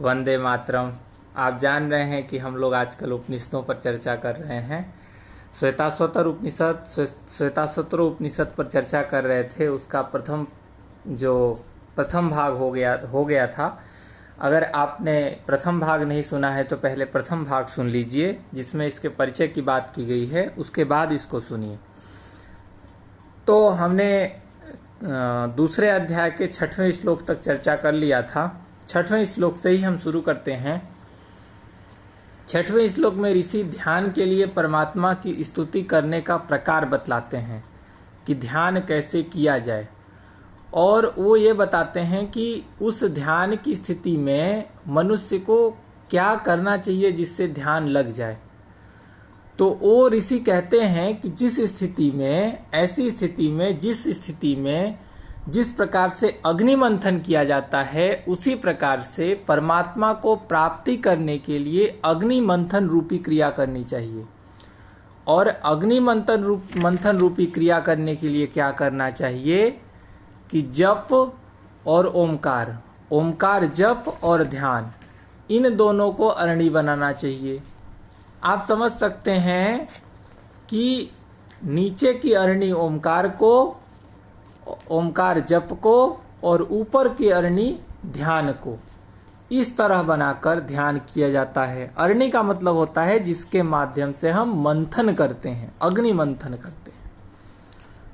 वंदे मातरम। आप जान रहे हैं कि हम लोग आजकल उपनिषदों पर चर्चा कर रहे हैं। श्वेताश्वतर उपनिषद पर चर्चा कर रहे थे। उसका प्रथम भाग हो गया था। अगर आपने प्रथम भाग नहीं सुना है तो पहले प्रथम भाग सुन लीजिए, जिसमें इसके परिचय की बात की गई है, उसके बाद इसको सुनिए। तो हमने दूसरे अध्याय के 6वें श्लोक तक चर्चा कर लिया था। 6वें श्लोक से ही हम शुरू करते हैं। 6वें श्लोक में ऋषि ध्यान के लिए परमात्मा की स्तुति करने का प्रकार बतलाते हैं कि ध्यान कैसे किया जाए, और वो ये बताते हैं कि उस ध्यान की स्थिति में मनुष्य को क्या करना चाहिए जिससे ध्यान लग जाए। तो वो ऋषि कहते हैं कि जिस स्थिति में जिस प्रकार से अग्नि मंथन किया जाता है, उसी प्रकार से परमात्मा को प्राप्ति करने के लिए अग्नि मंथन रूपी क्रिया करनी चाहिए। और अग्नि मंथन रूपी क्रिया करने के लिए क्या करना चाहिए कि जप और ओमकार जप और ध्यान, इन दोनों को अरणी बनाना चाहिए। आप समझ सकते हैं कि नीचे की अरणी ओमकार जप को और ऊपर की अरणी ध्यान को इस तरह बनाकर ध्यान किया जाता है। अरणी का मतलब होता है जिसके माध्यम से हम मंथन करते हैं, अग्नि मंथन करते हैं।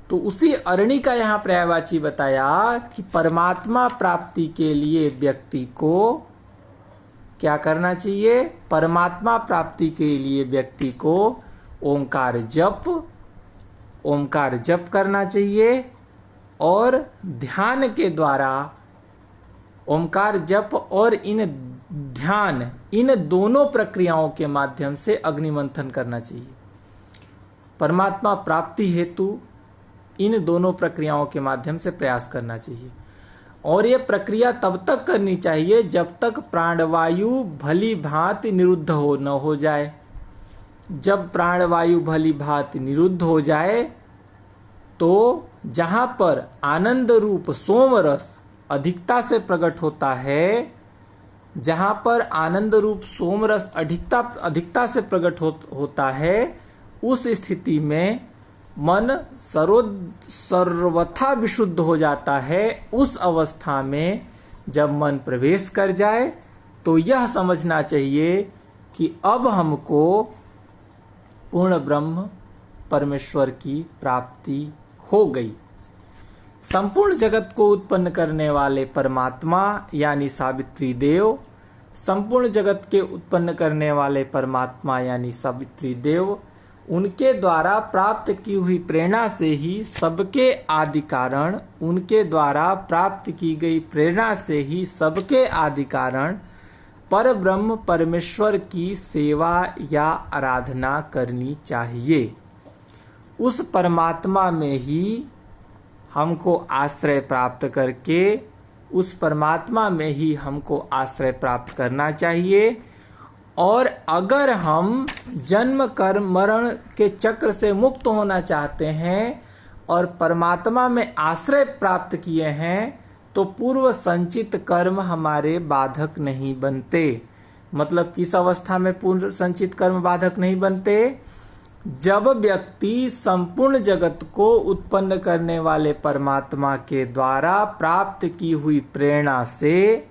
तो उसी अरणी का यहाँ पर्यायवाची बताया कि परमात्मा प्राप्ति के लिए व्यक्ति को क्या करना चाहिए। परमात्मा प्राप्ति के लिए व्यक्ति को ओमकार जप करना चाहिए, और ध्यान के द्वारा ओमकार जप और इन दोनों प्रक्रियाओं के माध्यम से अग्निमंथन करना चाहिए। परमात्मा प्राप्ति हेतु इन दोनों प्रक्रियाओं के माध्यम से प्रयास करना चाहिए। और ये प्रक्रिया तब तक करनी चाहिए जब तक प्राणवायु भली भांति निरुद्ध न हो जाए। जब प्राणवायु भली भांति निरुद्ध हो जाए तो जहाँ पर आनंद रूप सोम रस अधिकता से प्रकट होता है, जहाँ पर आनंद रूप सोम रस अधिकता से प्रकट होता है, उस स्थिति में मन सर्वथा विशुद्ध हो जाता है। उस अवस्था में जब मन प्रवेश कर जाए तो यह समझना चाहिए कि अब हमको पूर्ण ब्रह्म परमेश्वर की प्राप्ति हो गई। संपूर्ण जगत को उत्पन्न करने वाले परमात्मा यानी सावित्री देव, संपूर्ण जगत के उत्पन्न करने वाले परमात्मा यानी सावित्री देव, उनके द्वारा प्राप्त की हुई प्रेरणा से ही सबके आदि कारण, उनके द्वारा प्राप्त की गई प्रेरणा से ही सबके आदि कारण पर ब्रह्म परमेश्वर की सेवा या आराधना करनी चाहिए। उस परमात्मा में ही हमको आश्रय प्राप्त करके, उस परमात्मा में ही हमको आश्रय प्राप्त करना चाहिए। और अगर हम जन्म कर्म मरण के चक्र से मुक्त होना चाहते हैं और परमात्मा में आश्रय प्राप्त किए हैं, तो पूर्व संचित कर्म हमारे बाधक नहीं बनते। मतलब किस अवस्था में पूर्व संचित कर्म बाधक नहीं बनते? जब व्यक्ति संपूर्ण जगत को उत्पन्न करने वाले परमात्मा के द्वारा प्राप्त की हुई प्रेरणा से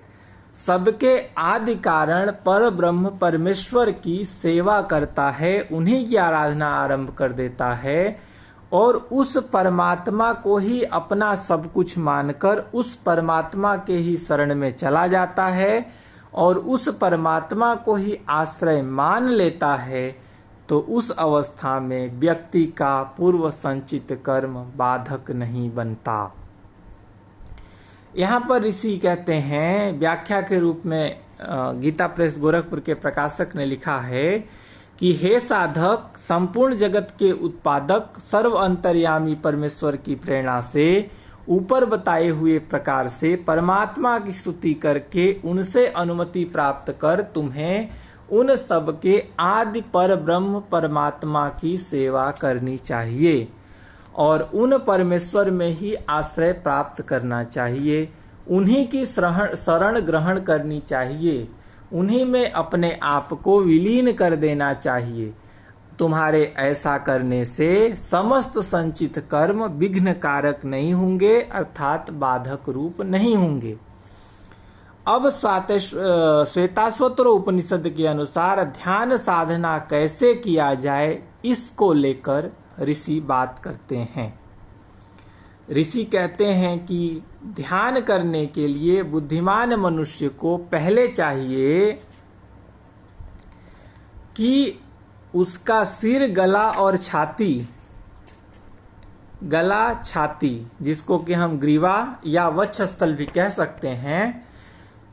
सबके आदि कारण पर ब्रह्म परमेश्वर की सेवा करता है, उन्हीं की आराधना आरंभ कर देता है, और उस परमात्मा को ही अपना सब कुछ मानकर उस परमात्मा के ही शरण में चला जाता है और उस परमात्मा को ही आश्रय मान लेता है, तो उस अवस्था में व्यक्ति का पूर्व संचित कर्म बाधक नहीं बनता। यहाँ पर ऋषि कहते हैं, व्याख्या के रूप में गीता प्रेस गोरखपुर के प्रकाशक ने लिखा है कि हे साधक, संपूर्ण जगत के उत्पादक सर्व अंतर्यामी परमेश्वर की प्रेरणा से ऊपर बताए हुए प्रकार से परमात्मा की स्तुति करके उनसे अनुमति प्राप्त कर तुम्हें उन सब के आदि पर ब्रह्म परमात्मा की सेवा करनी चाहिए और उन परमेश्वर में ही आश्रय प्राप्त करना चाहिए, उन्हीं की शरण ग्रहण करनी चाहिए। उन्हीं में अपने आप को विलीन कर देना चाहिए। तुम्हारे ऐसा करने से समस्त संचित कर्म विघ्न कारक नहीं होंगे, अर्थात बाधक रूप नहीं होंगे। अब श्वेताश्वतर उपनिषद के अनुसार ध्यान साधना कैसे किया जाए, इसको लेकर ऋषि बात करते हैं। ऋषि कहते हैं कि ध्यान करने के लिए बुद्धिमान मनुष्य को पहले चाहिए कि उसका सिर, गला और छाती, गला छाती जिसको कि हम ग्रीवा या वक्षस्थल भी कह सकते हैं,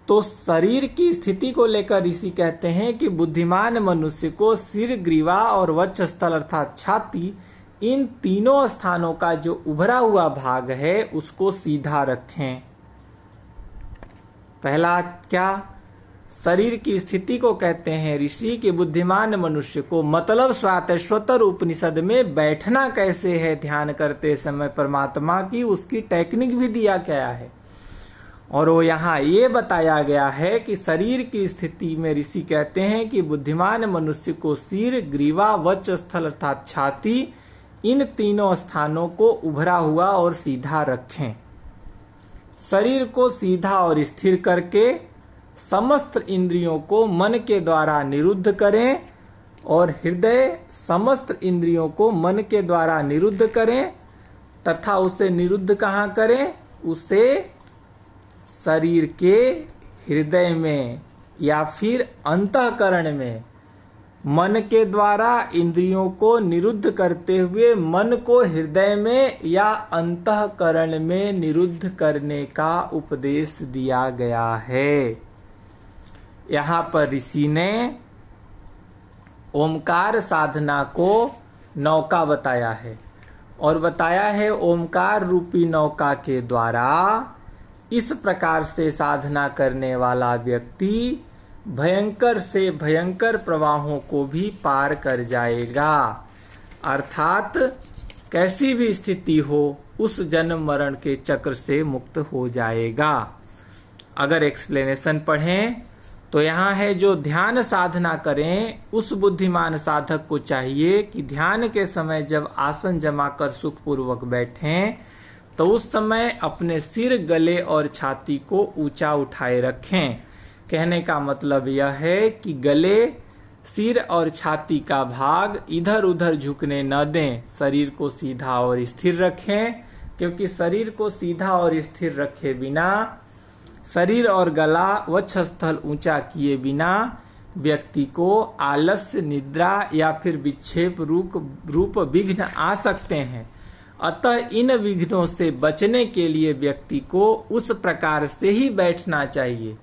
तो शरीर की स्थिति को लेकर ऋषि कहते हैं कि बुद्धिमान मनुष्य को सिर, ग्रीवा और वक्षस्थल अर्थात छाती, इन तीनों स्थानों का जो उभरा हुआ भाग है उसको सीधा रखें। पहला क्या, शरीर की स्थिति को कहते हैं ऋषि कि बुद्धिमान मनुष्य को, मतलब श्वेताश्वतर उपनिषद में बैठना कैसे है ध्यान करते समय परमात्मा की, उसकी टेक्निक भी दिया गया है। और वो यहाँ ये बताया गया है कि शरीर की स्थिति में ऋषि कहते हैं कि बुद्धिमान मनुष्य को सिर, ग्रीवा, वक्षस्थल अर्थात छाती, इन तीनों स्थानों को उभरा हुआ और सीधा रखें। शरीर को सीधा और स्थिर करके समस्त इंद्रियों को मन के द्वारा निरुद्ध करें और हृदय समस्त इंद्रियों को मन के द्वारा निरुद्ध करें तथा उसे निरुद्ध कहाँ करें, उसे शरीर के हृदय में या फिर अंतःकरण में मन के द्वारा इंद्रियों को निरुद्ध करते हुए मन को हृदय में या अंतःकरण में निरुद्ध करने का उपदेश दिया गया है। यहाँ पर ऋषि ने ओमकार साधना को नौका बताया है और बताया है ओमकार रूपी नौका के द्वारा इस प्रकार से साधना करने वाला व्यक्ति भयंकर से भयंकर प्रवाहों को भी पार कर जाएगा, अर्थात कैसी भी स्थिति हो उस जन्म मरण के चक्र से मुक्त हो जाएगा। अगर एक्सप्लेनेशन पढ़ें तो यहाँ है, जो ध्यान साधना करें उस बुद्धिमान साधक को चाहिए कि ध्यान के समय जब आसन जमा कर सुखपूर्वक बैठें तो उस समय अपने सिर, गले और छाती को ऊंचा उठाए रखें। कहने का मतलब यह है कि गले, सिर और छाती का भाग इधर उधर झुकने न दें, शरीर को सीधा और स्थिर रखें, क्योंकि शरीर को सीधा और स्थिर रखे बिना, शरीर और गला वक्षस्थल ऊंचा किए बिना व्यक्ति को आलस्य, निद्रा या फिर विक्षेप रूप विघ्न आ सकते हैं। अतः इन विघ्नों से बचने के लिए व्यक्ति को उस प्रकार से ही बैठना चाहिए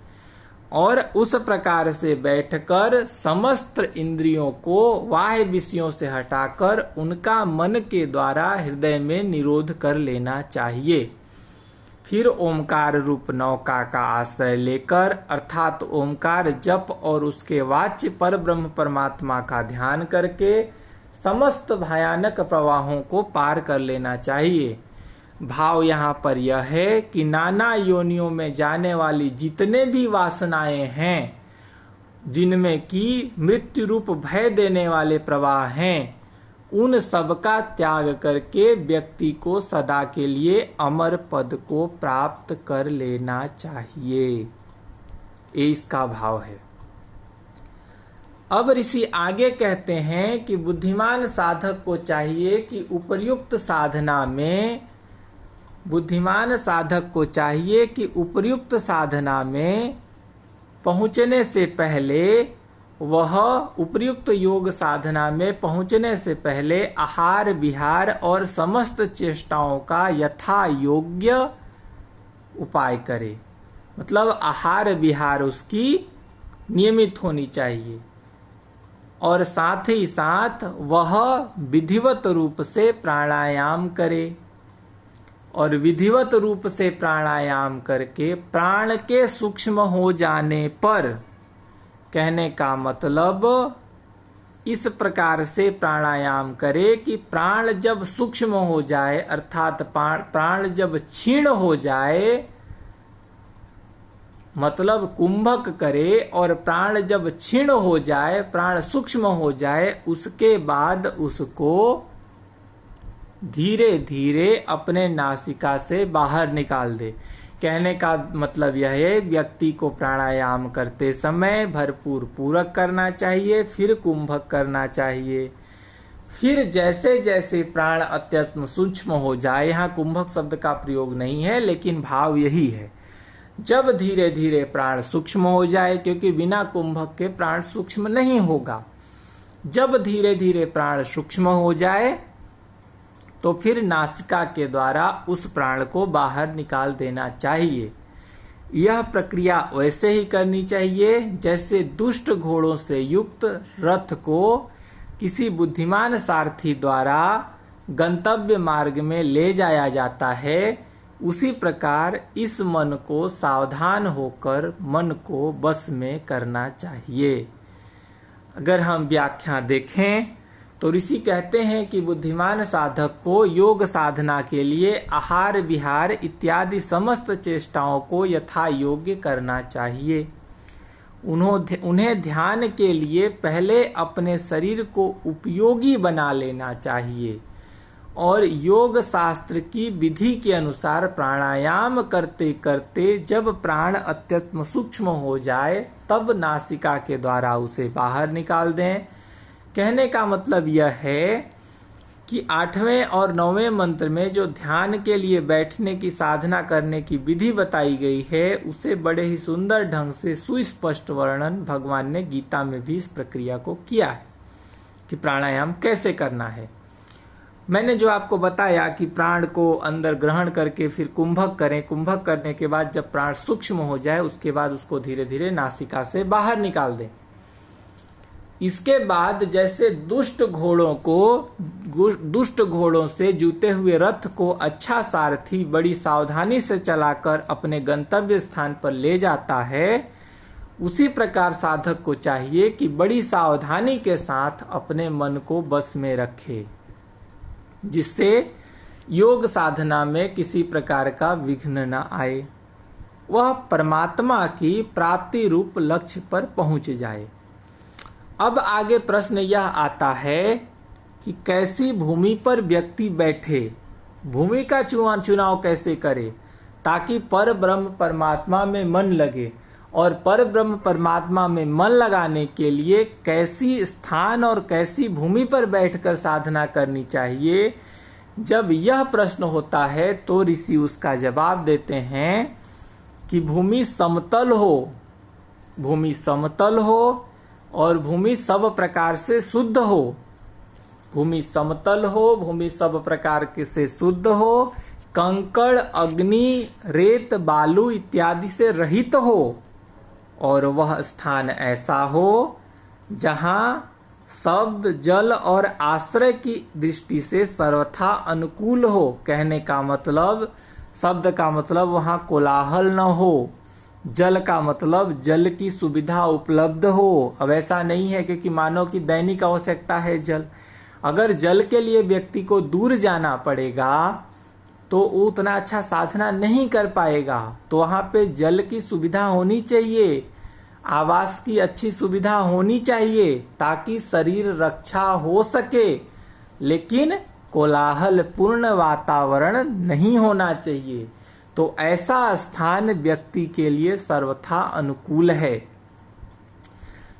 और उस प्रकार से बैठकर समस्त इंद्रियों को बाह्य विषयों से हटाकर उनका मन के द्वारा हृदय में निरोध कर लेना चाहिए। फिर ओमकार रूप नौका का आश्रय लेकर अर्थात ओमकार जप और उसके वाच्य पर ब्रह्म परमात्मा का ध्यान करके समस्त भयानक प्रवाहों को पार कर लेना चाहिए। भाव यहाँ पर यह है कि नाना योनियों में जाने वाली जितने भी वासनाएं हैं, जिनमें कि मृत्यु रूप भय देने वाले प्रवाह हैं, उन सब का त्याग करके व्यक्ति को सदा के लिए अमर पद को प्राप्त कर लेना चाहिए। ये इसका भाव है। अब ऋषि आगे कहते हैं कि बुद्धिमान साधक को चाहिए कि उपर्युक्त साधना में पहुंचने से पहले वह उपर्युक्त योग साधना में पहुंचने से पहले आहार विहार और समस्त चेष्टाओं का यथा योग्य उपाय करे। मतलब आहार विहार उसकी नियमित होनी चाहिए और साथ ही साथ वह विधिवत रूप से प्राणायाम करे और विधिवत रूप से प्राणायाम करके प्राण के सूक्ष्म हो जाने पर, कहने का मतलब इस प्रकार से प्राणायाम करे कि प्राण जब सूक्ष्म हो जाए अर्थात प्राण जब क्षीण हो जाए मतलब कुंभक करे और प्राण जब क्षीण हो जाए, प्राण सूक्ष्म हो जाए, उसके बाद उसको धीरे धीरे अपने नासिका से बाहर निकाल दे। कहने का मतलब यह है, व्यक्ति को प्राणायाम करते समय भरपूर पूरक करना चाहिए, फिर कुंभक करना चाहिए। फिर जैसे जैसे प्राण अत्यंत सूक्ष्म हो जाए, यहाँ कुंभक शब्द का प्रयोग नहीं है लेकिन भाव यही है, जब धीरे धीरे प्राण सूक्ष्म हो जाए, क्योंकि बिना कुंभक के प्राण सूक्ष्म नहीं होगा, जब धीरे धीरे प्राण सूक्ष्म हो जाए तो फिर नासिका के द्वारा उस प्राण को बाहर निकाल देना चाहिए। यह प्रक्रिया वैसे ही करनी चाहिए जैसे दुष्ट घोड़ों से युक्त रथ को किसी बुद्धिमान सारथी द्वारा गंतव्य मार्ग में ले जाया जाता है। उसी प्रकार इस मन को सावधान होकर मन को बस में करना चाहिए। अगर हम व्याख्या देखें तो ऋषि कहते हैं कि बुद्धिमान साधक को योग साधना के लिए आहार विहार इत्यादि समस्त चेष्टाओं को यथा योग्य करना चाहिए। उन्हें ध्यान के लिए पहले अपने शरीर को उपयोगी बना लेना चाहिए और योग शास्त्र की विधि के अनुसार प्राणायाम करते करते जब प्राण अत्यंत सूक्ष्म हो जाए तब नासिका के द्वारा उसे बाहर निकाल दें। कहने का मतलब यह है कि 8वें और 9वें मंत्र में जो ध्यान के लिए बैठने की साधना करने की विधि बताई गई है, उसे बड़े ही सुंदर ढंग से सुस्पष्ट वर्णन भगवान ने गीता में भी इस प्रक्रिया को किया है कि प्राणायाम कैसे करना है। मैंने जो आपको बताया कि प्राण को अंदर ग्रहण करके फिर कुंभक करें, कुंभक करने के बाद जब प्राण सूक्ष्म हो जाए उसके बाद उसको धीरे धीरे नासिका से बाहर निकाल दें। इसके बाद जैसे दुष्ट घोड़ों से जूते हुए रथ को अच्छा सारथी बड़ी सावधानी से चलाकर अपने गंतव्य स्थान पर ले जाता है, उसी प्रकार साधक को चाहिए कि बड़ी सावधानी के साथ अपने मन को बस में रखे, जिससे योग साधना में किसी प्रकार का विघ्न न आए, वह परमात्मा की प्राप्ति रूप लक्ष्य पर पहुंच जाए। अब आगे प्रश्न यह आता है कि कैसी भूमि पर व्यक्ति बैठे, भूमि का चुनाव कैसे करे ताकि पर ब्रह्म परमात्मा में मन लगे, और पर ब्रह्म परमात्मा में मन लगाने के लिए कैसी स्थान और कैसी भूमि पर बैठकर साधना करनी चाहिए। जब यह प्रश्न होता है तो ऋषि उसका जवाब देते हैं कि भूमि समतल हो और भूमि सब प्रकार से शुद्ध हो। भूमि समतल हो, भूमि सब प्रकार से शुद्ध हो, कंकड़ अग्नि रेत बालू इत्यादि से रहित हो, और वह स्थान ऐसा हो जहां शब्द जल और आश्रय की दृष्टि से सर्वथा अनुकूल हो। कहने का मतलब, शब्द का मतलब वहां कोलाहल न हो, जल का मतलब जल की सुविधा उपलब्ध हो। अब ऐसा नहीं है क्योंकि मानव की दैनिक आवश्यकता है जल, अगर जल के लिए व्यक्ति को दूर जाना पड़ेगा तो उतना अच्छा साधना नहीं कर पाएगा। तो वहाँ पे जल की सुविधा होनी चाहिए, आवास की अच्छी सुविधा होनी चाहिए ताकि शरीर रक्षा हो सके, लेकिन कोलाहल पूर्ण वातावरण नहीं होना चाहिए। तो ऐसा स्थान व्यक्ति के लिए सर्वथा अनुकूल है।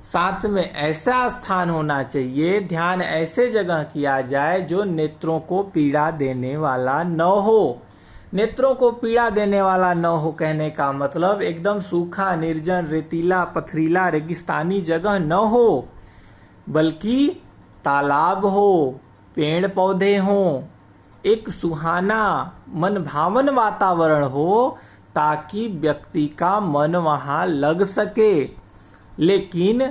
साथ में ऐसा स्थान होना चाहिए, ध्यान ऐसे जगह किया जाए जो नेत्रों को पीड़ा देने वाला न हो। नेत्रों को पीड़ा देने वाला न हो कहने का मतलब एकदम सूखा निर्जन रेतीला पथरीला रेगिस्तानी जगह न हो, बल्कि तालाब हो, पेड़ पौधे हों, एक सुहाना मन भावन वातावरण हो ताकि व्यक्ति का मन वहां लग सके। लेकिन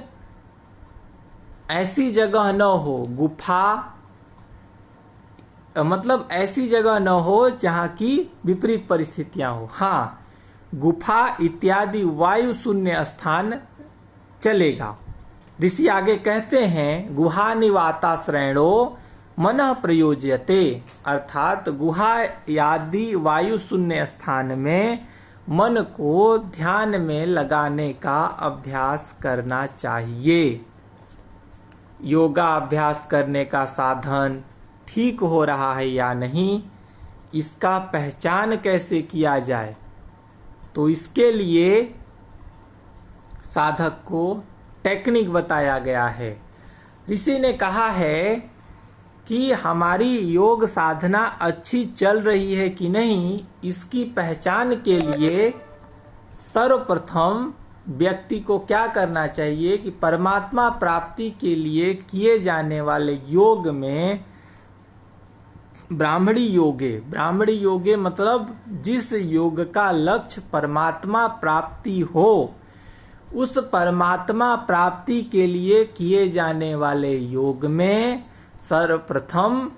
ऐसी जगह न हो, गुफा मतलब ऐसी जगह न हो जहां की विपरीत परिस्थितियां हो। हाँ, गुफा इत्यादि वायु शून्य स्थान चलेगा। ऋषि आगे कहते हैं, गुहा निवाताश्रयणो मनः प्रयोज्यते, अर्थात गुहा आदि वायु शून्य स्थान में मन को ध्यान में लगाने का अभ्यास करना चाहिए। योगा अभ्यास करने का साधन ठीक हो रहा है या नहीं, इसका पहचान कैसे किया जाए, तो इसके लिए साधक को टेक्निक बताया गया है। ऋषि ने कहा है कि हमारी योग साधना अच्छी चल रही है कि नहीं, इसकी पहचान के लिए सर्वप्रथम व्यक्ति को क्या करना चाहिए कि परमात्मा प्राप्ति के लिए किए जाने वाले योग में ब्राह्मणी योगे मतलब जिस योग का लक्ष्य परमात्मा प्राप्ति हो, उस परमात्मा प्राप्ति के लिए किए जाने वाले योग में सर्वप्रथम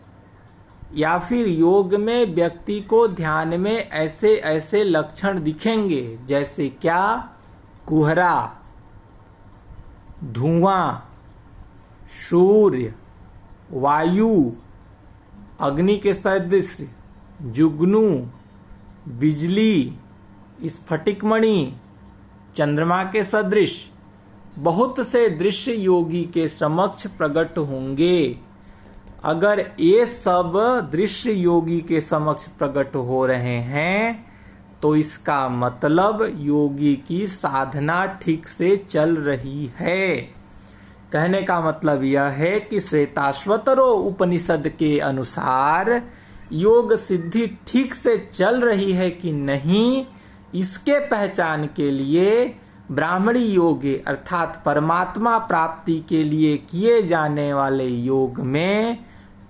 या फिर योग में व्यक्ति को ध्यान में ऐसे ऐसे लक्षण दिखेंगे, जैसे क्या, कुहरा, धुआं, सूर्य, वायु, अग्नि के सदृश, जुगनू, बिजली, स्फटिकमणि, चंद्रमा के सदृश बहुत से दृश्य योगी के समक्ष प्रकट होंगे। अगर ये सब दृश्य योगी के समक्ष प्रकट हो रहे हैं तो इसका मतलब योगी की साधना ठीक से चल रही है। कहने का मतलब यह है कि श्वेताश्वतरो उपनिषद के अनुसार योग सिद्धि ठीक से चल रही है कि नहीं, इसके पहचान के लिए ब्राह्मणी योगे अर्थात परमात्मा प्राप्ति के लिए किए जाने वाले योग में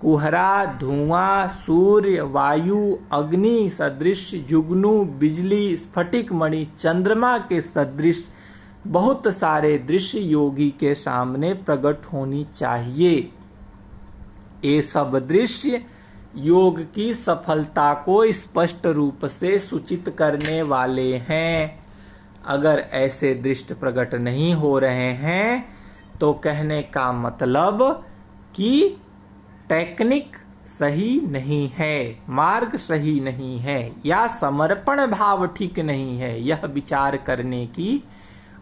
कुहरा, धुआं, सूर्य, वायु, अग्नि सदृश, जुगनू, बिजली, स्फटिक मणि, चंद्रमा के सदृश बहुत सारे दृश्य योगी के सामने प्रकट होनी चाहिए। ये सब दृश्य योग की सफलता को स्पष्ट रूप से सूचित करने वाले हैं। अगर ऐसे दृश्य प्रकट नहीं हो रहे हैं तो कहने का मतलब कि टेक्निक सही नहीं है, मार्ग सही नहीं है, या समर्पण भाव ठीक नहीं है, यह विचार करने की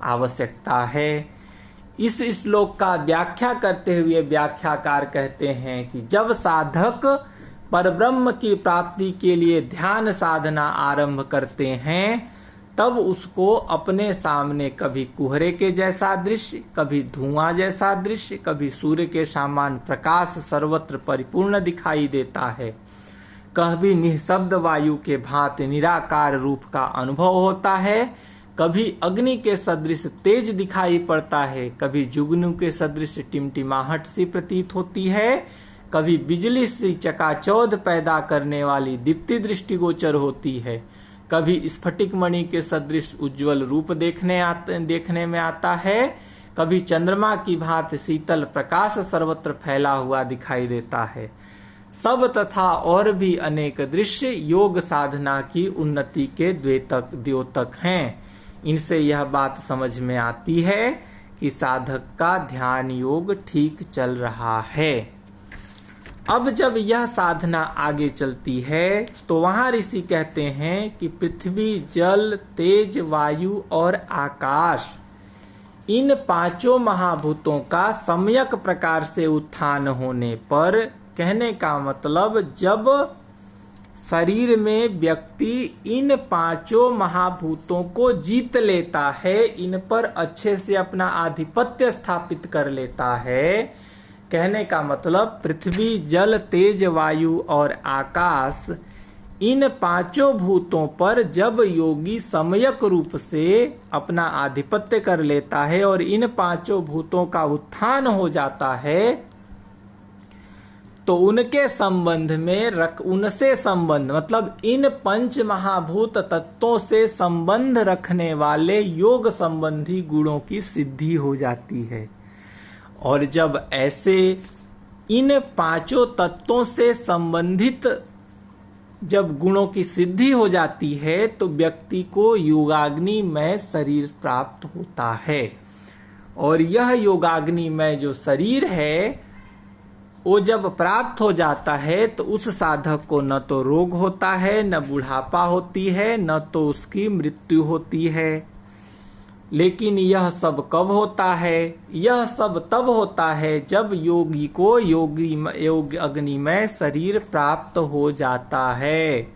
आवश्यकता है। इस श्लोक का व्याख्या करते हुए व्याख्याकार कहते हैं कि जब साधक परब्रह्म की प्राप्ति के लिए ध्यान साधना आरंभ करते हैं, तब उसको अपने सामने कभी कुहरे के जैसा दृश्य, कभी धुआं जैसा दृश्य, कभी सूर्य के समान प्रकाश सर्वत्र परिपूर्ण दिखाई देता है, कभी निःशब्द वायु के भांति निराकार रूप का अनुभव होता है, कभी अग्नि के सदृश तेज दिखाई पड़ता है, कभी जुगनू के सदृश टिमटिमाहट सी प्रतीत होती है, कभी बिजली सी चकाचौंध पैदा करने वाली दीप्ति दृष्टिगोचर होती है, कभी स्फटिक मणि के सदृश उज्जवल रूप देखने में आता है, कभी चंद्रमा की भांति शीतल प्रकाश सर्वत्र फैला हुआ दिखाई देता है। सब तथा और भी अनेक दृश्य योग साधना की उन्नति के द्योतक हैं। इनसे यह बात समझ में आती है कि साधक का ध्यान योग ठीक चल रहा है। अब जब यह साधना आगे चलती है तो वहां ऋषि कहते हैं कि पृथ्वी, जल, तेज, वायु और आकाश, इन पांचों महाभूतों का सम्यक प्रकार से उत्थान होने पर, कहने का मतलब जब शरीर में व्यक्ति इन पांचों महाभूतों को जीत लेता है, इन पर अच्छे से अपना आधिपत्य स्थापित कर लेता है, कहने का मतलब पृथ्वी, जल, तेज, वायु और आकाश, इन पांचों भूतों पर जब योगी सम्यक रूप से अपना आधिपत्य कर लेता है और इन पांचों भूतों का उत्थान हो जाता है, तो उनके संबंध में उनसे संबंध मतलब इन पंच महाभूत तत्वों से संबंध रखने वाले योग संबंधी गुणों की सिद्धि हो जाती है। और जब ऐसे इन पांचों तत्वों से संबंधित जब गुणों की सिद्धि हो जाती है तो व्यक्ति को योगाग्नि में शरीर प्राप्त होता है। और यह योगाग्नि में जो शरीर है वो जब प्राप्त हो जाता है तो उस साधक को न तो रोग होता है, न बुढ़ापा होती है, न तो उसकी मृत्यु होती है। लेकिन यह सब कब होता है? यह सब तब होता है जब योगी को योग अग्निमय शरीर प्राप्त हो जाता है।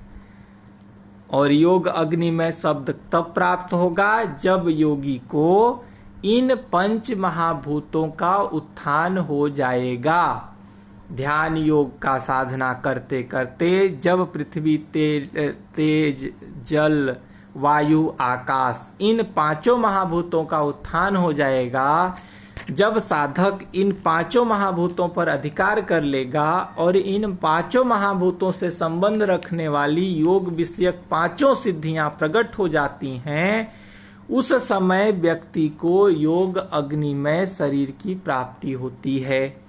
और योग अग्निमय शब्द तब प्राप्त होगा जब योगी को इन पंच महाभूतों का उत्थान हो जाएगा। ध्यान योग का साधना करते करते जब पृथ्वी, तेज, जल, वायु, आकाश, इन पांचों महाभूतों का उत्थान हो जाएगा, जब साधक इन पांचों महाभूतों पर अधिकार कर लेगा और इन पांचों महाभूतों से संबंध रखने वाली योग विषयक पांचों सिद्धियां प्रकट हो जाती हैं, उस समय व्यक्ति को योग अग्निमय शरीर की प्राप्ति होती है।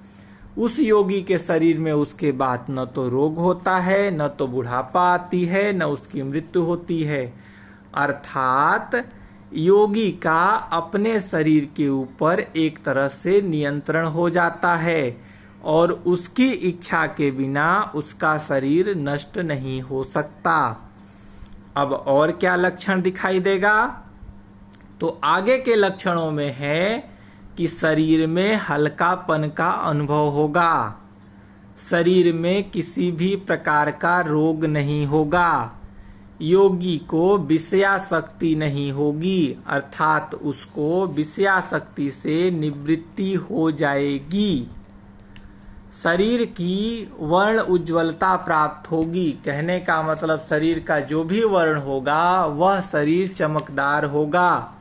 उस योगी के शरीर में उसके बाद न तो रोग होता है, न तो बुढ़ापा आती है, न उसकी मृत्यु होती है। अर्थात योगी का अपने शरीर के ऊपर एक तरह से नियंत्रण हो जाता है और उसकी इच्छा के बिना उसका शरीर नष्ट नहीं हो सकता। अब और क्या लक्षण दिखाई देगा? तो आगे के लक्षणों में है कि शरीर में हल्कापन का अनुभव होगा, शरीर में किसी भी प्रकार का रोग नहीं होगा, योगी को विषयासक्ति नहीं होगी, अर्थात उसको विषयासक्ति से निवृत्ति हो जाएगी। शरीर की वर्ण उज्ज्वलता प्राप्त होगी। कहने का मतलब शरीर का जो भी वर्ण होगा वह शरीर चमकदार होगा।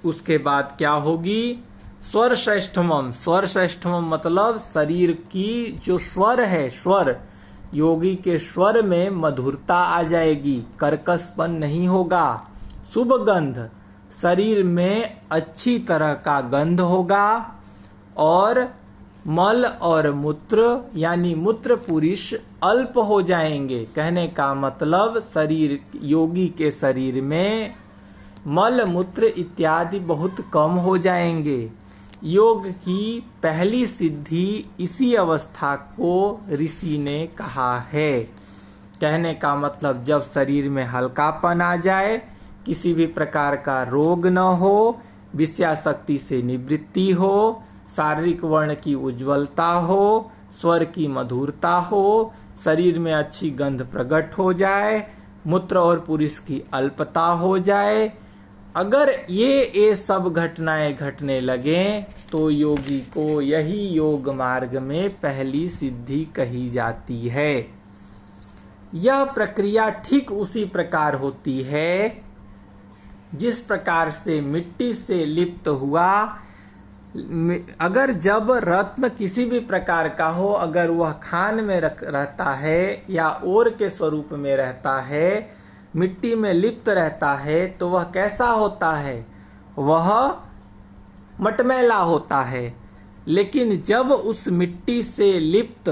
उसके बाद क्या होगी? स्वर श्रेष्ठमम। स्वर श्रेष्ठमम मतलब शरीर की जो स्वर है, स्वर, योगी के स्वर में मधुरता आ जाएगी, कर्कशपन नहीं होगा। शुभ गंध, शरीर में अच्छी तरह का गंध होगा। और मल और मूत्र यानी मूत्र पुरुष अल्प हो जाएंगे। कहने का मतलब शरीर, योगी के शरीर में मल मूत्र इत्यादि बहुत कम हो जाएंगे। योग की पहली सिद्धि इसी अवस्था को ऋषि ने कहा है। कहने का मतलब जब शरीर में हल्कापन आ जाए, किसी भी प्रकार का रोग न हो, विषयासक्ति से निवृत्ति हो, शारीरिक वर्ण की उज्ज्वलता हो, स्वर की मधुरता हो, शरीर में अच्छी गंध प्रकट हो जाए, मूत्र और पुरुष की अल्पता हो जाए, अगर ये सब घटनाएं घटने लगे तो योगी को यही योग मार्ग में पहली सिद्धि कही जाती है। यह प्रक्रिया ठीक उसी प्रकार होती है जिस प्रकार से मिट्टी से लिप्त हुआ, अगर जब रत्न किसी भी प्रकार का हो, अगर वह खान में रहता है या ओर के स्वरूप में रहता है, मिट्टी में लिप्त रहता है, तो वह कैसा होता है? वह मटमैला होता है। लेकिन जब उस मिट्टी से लिप्त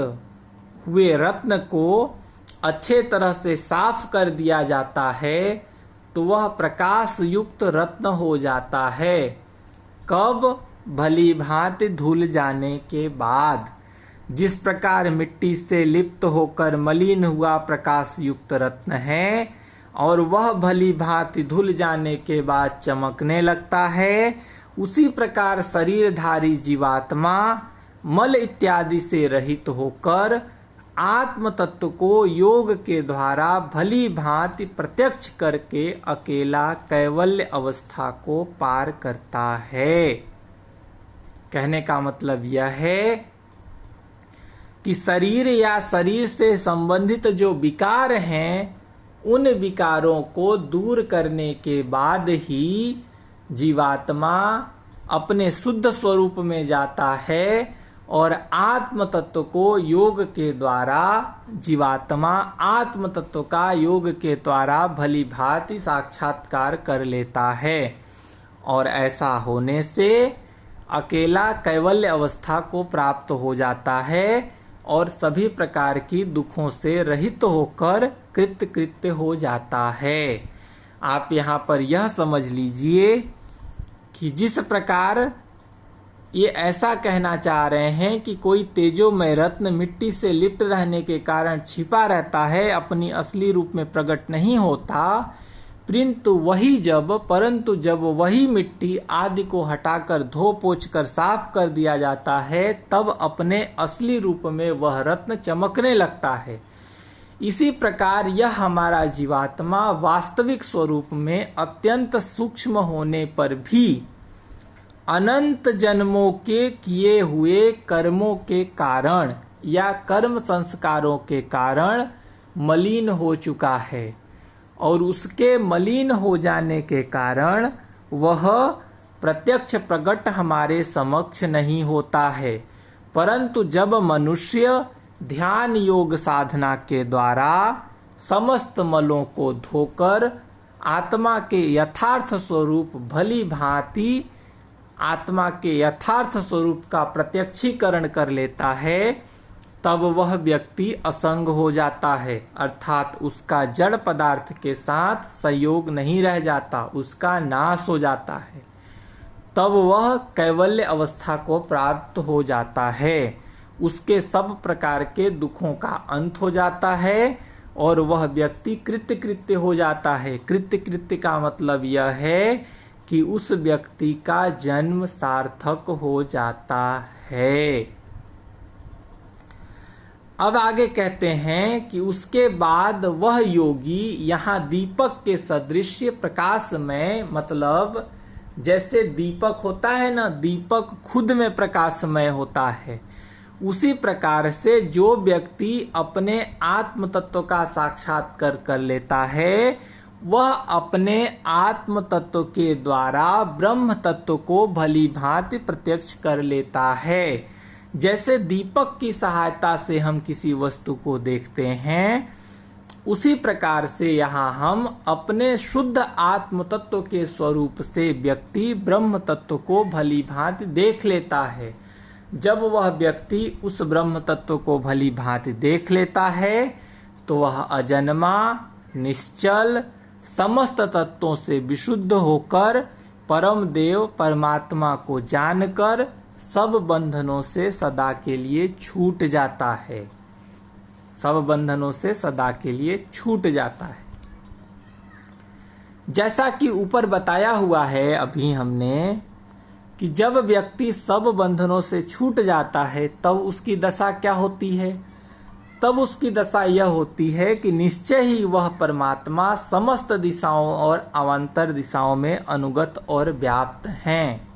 हुए रत्न को अच्छे तरह से साफ कर दिया जाता है तो वह प्रकाश युक्त रत्न हो जाता है। कब? भली भांति धुल जाने के बाद। जिस प्रकार मिट्टी से लिप्त होकर मलिन हुआ प्रकाश युक्त रत्न है और वह भली भांति धुल जाने के बाद चमकने लगता है, उसी प्रकार शरीरधारी जीवात्मा मल इत्यादि से रहित होकर आत्म तत्व को योग के द्वारा भली भांति प्रत्यक्ष करके अकेला कैवल्य अवस्था को पार करता है। कहने का मतलब यह है कि शरीर या शरीर से संबंधित जो विकार हैं, उन विकारों को दूर करने के बाद ही जीवात्मा अपने शुद्ध स्वरूप में जाता है और आत्म तत्व को योग के द्वारा जीवात्मा आत्म तत्व का योग के द्वारा भली भांति साक्षात्कार कर लेता है। और ऐसा होने से अकेला कैवल्य अवस्था को प्राप्त हो जाता है और सभी प्रकार की दुखों से रहित होकर कृत्य हो जाता है। आप यहाँ पर यह समझ लीजिए कि जिस प्रकार ये ऐसा कहना चाह रहे हैं कि कोई तेजोमय रत्न मिट्टी से लिप्त रहने के कारण छिपा रहता है, अपनी असली रूप में प्रकट नहीं होता, परंतु जब वही मिट्टी आदि को हटाकर धो पोंछ कर साफ कर दिया जाता है, तब अपने असली रूप में वह रत्न चमकने लगता है। इसी प्रकार यह हमारा जीवात्मा वास्तविक स्वरूप में अत्यंत सूक्ष्म होने पर भी अनंत जन्मों के किए हुए कर्मों के कारण या कर्म संस्कारों के कारण मलिन हो चुका है, और उसके मलिन हो जाने के कारण वह प्रत्यक्ष प्रकट हमारे समक्ष नहीं होता है। परंतु जब मनुष्य ध्यान योग साधना के द्वारा समस्त मलों को धोकर आत्मा के यथार्थ स्वरूप भली भांति आत्मा के यथार्थ स्वरूप का प्रत्यक्षीकरण कर लेता है, तब वह व्यक्ति असंग हो जाता है, अर्थात उसका जड़ पदार्थ के साथ संयोग नहीं रह जाता, उसका नाश हो जाता है। तब वह कैवल्य अवस्था को प्राप्त हो जाता है, उसके सब प्रकार के दुखों का अंत हो जाता है और वह व्यक्ति कृत्य हो जाता है। कृत्य का मतलब यह है कि उस व्यक्ति का जन्म सार्थक हो जाता है। अब आगे कहते हैं कि उसके बाद वह योगी यहाँ दीपक के सदृश प्रकाशमय, मतलब जैसे दीपक होता है ना, दीपक खुद में प्रकाशमय होता है, उसी प्रकार से जो व्यक्ति अपने आत्म तत्व का साक्षात्कार कर लेता है, वह अपने आत्म तत्व के द्वारा ब्रह्म तत्व को भली भांति प्रत्यक्ष कर लेता है। जैसे दीपक की सहायता से हम किसी वस्तु को देखते हैं, उसी प्रकार से यहाँ हम अपने शुद्ध आत्म तत्व के स्वरूप से व्यक्ति ब्रह्म तत्व को भली भांति देख लेता है। जब वह व्यक्ति उस ब्रह्म तत्व को भली भांति देख लेता है, तो वह अजन्मा, निश्चल, समस्त तत्वों से विशुद्ध होकर परम देव परमात्मा को जानकर सब बंधनों से सदा के लिए छूट जाता है। सब बंधनों से सदा के लिए छूट जाता है। जैसा कि ऊपर बताया हुआ है अभी हमने, कि जब व्यक्ति सब बंधनों से छूट जाता है तब उसकी दशा क्या होती है? तब उसकी दशा यह होती है कि निश्चय ही वह परमात्मा समस्त दिशाओं और अवान्तर दिशाओं में अनुगत और व्याप्त हैं।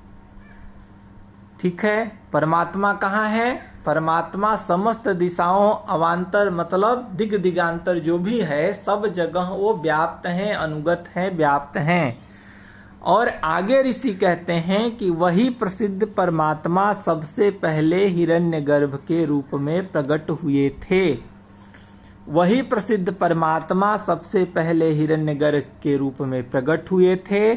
ठीक है, परमात्मा कहाँ है? परमात्मा समस्त दिशाओं, अवान्तर मतलब दिग दिगांतर जो भी है, सब जगह वो व्याप्त हैं, अनुगत हैं, व्याप्त हैं। और आगे ऋषि कहते हैं कि वही प्रसिद्ध परमात्मा सबसे पहले हिरण्यगर्भ के रूप में प्रकट हुए थे। वही प्रसिद्ध परमात्मा सबसे पहले हिरण्यगर्भ के रूप में प्रकट हुए थे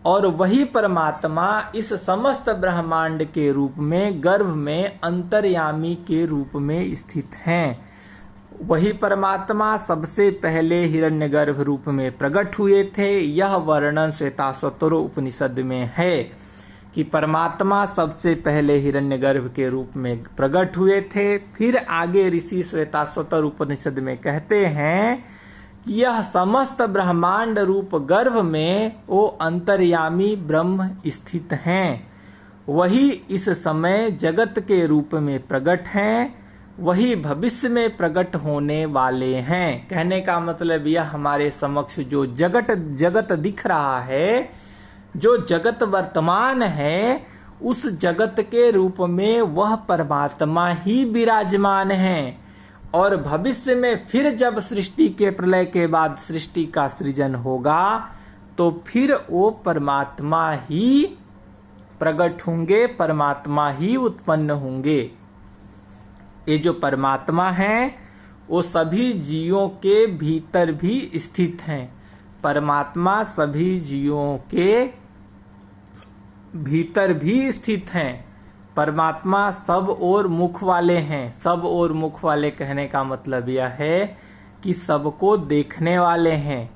और वही परमात्मा इस समस्त ब्रह्मांड के रूप में गर्भ में अंतर्यामी के रूप में स्थित हैं। वही परमात्मा सबसे पहले हिरण्यगर्भ रूप में प्रकट हुए थे। यह वर्णन श्वेताश्वतर उपनिषद में है कि परमात्मा सबसे पहले हिरण्यगर्भ के रूप में प्रकट हुए थे। फिर आगे ऋषि श्वेताश्वतर उपनिषद में कहते हैं कि यह समस्त ब्रह्मांड रूप गर्भ में वो अंतर्यामी ब्रह्म स्थित हैं। वही इस समय जगत के रूप में प्रकट हैं, वही भविष्य में प्रकट होने वाले हैं। कहने का मतलब यह हमारे समक्ष जो जगत दिख रहा है, जो जगत वर्तमान है, उस जगत के रूप में वह परमात्मा ही विराजमान है। और भविष्य में फिर जब सृष्टि के प्रलय के बाद सृष्टि का सृजन होगा तो फिर वो परमात्मा ही प्रकट होंगे, परमात्मा ही उत्पन्न होंगे। ये जो परमात्मा है वो सभी जीवों के भीतर भी स्थित हैं। परमात्मा सभी जीवों के भीतर भी स्थित हैं। परमात्मा सब ओर मुख वाले हैं। सब ओर मुख वाले कहने का मतलब यह है कि सबको देखने वाले हैं।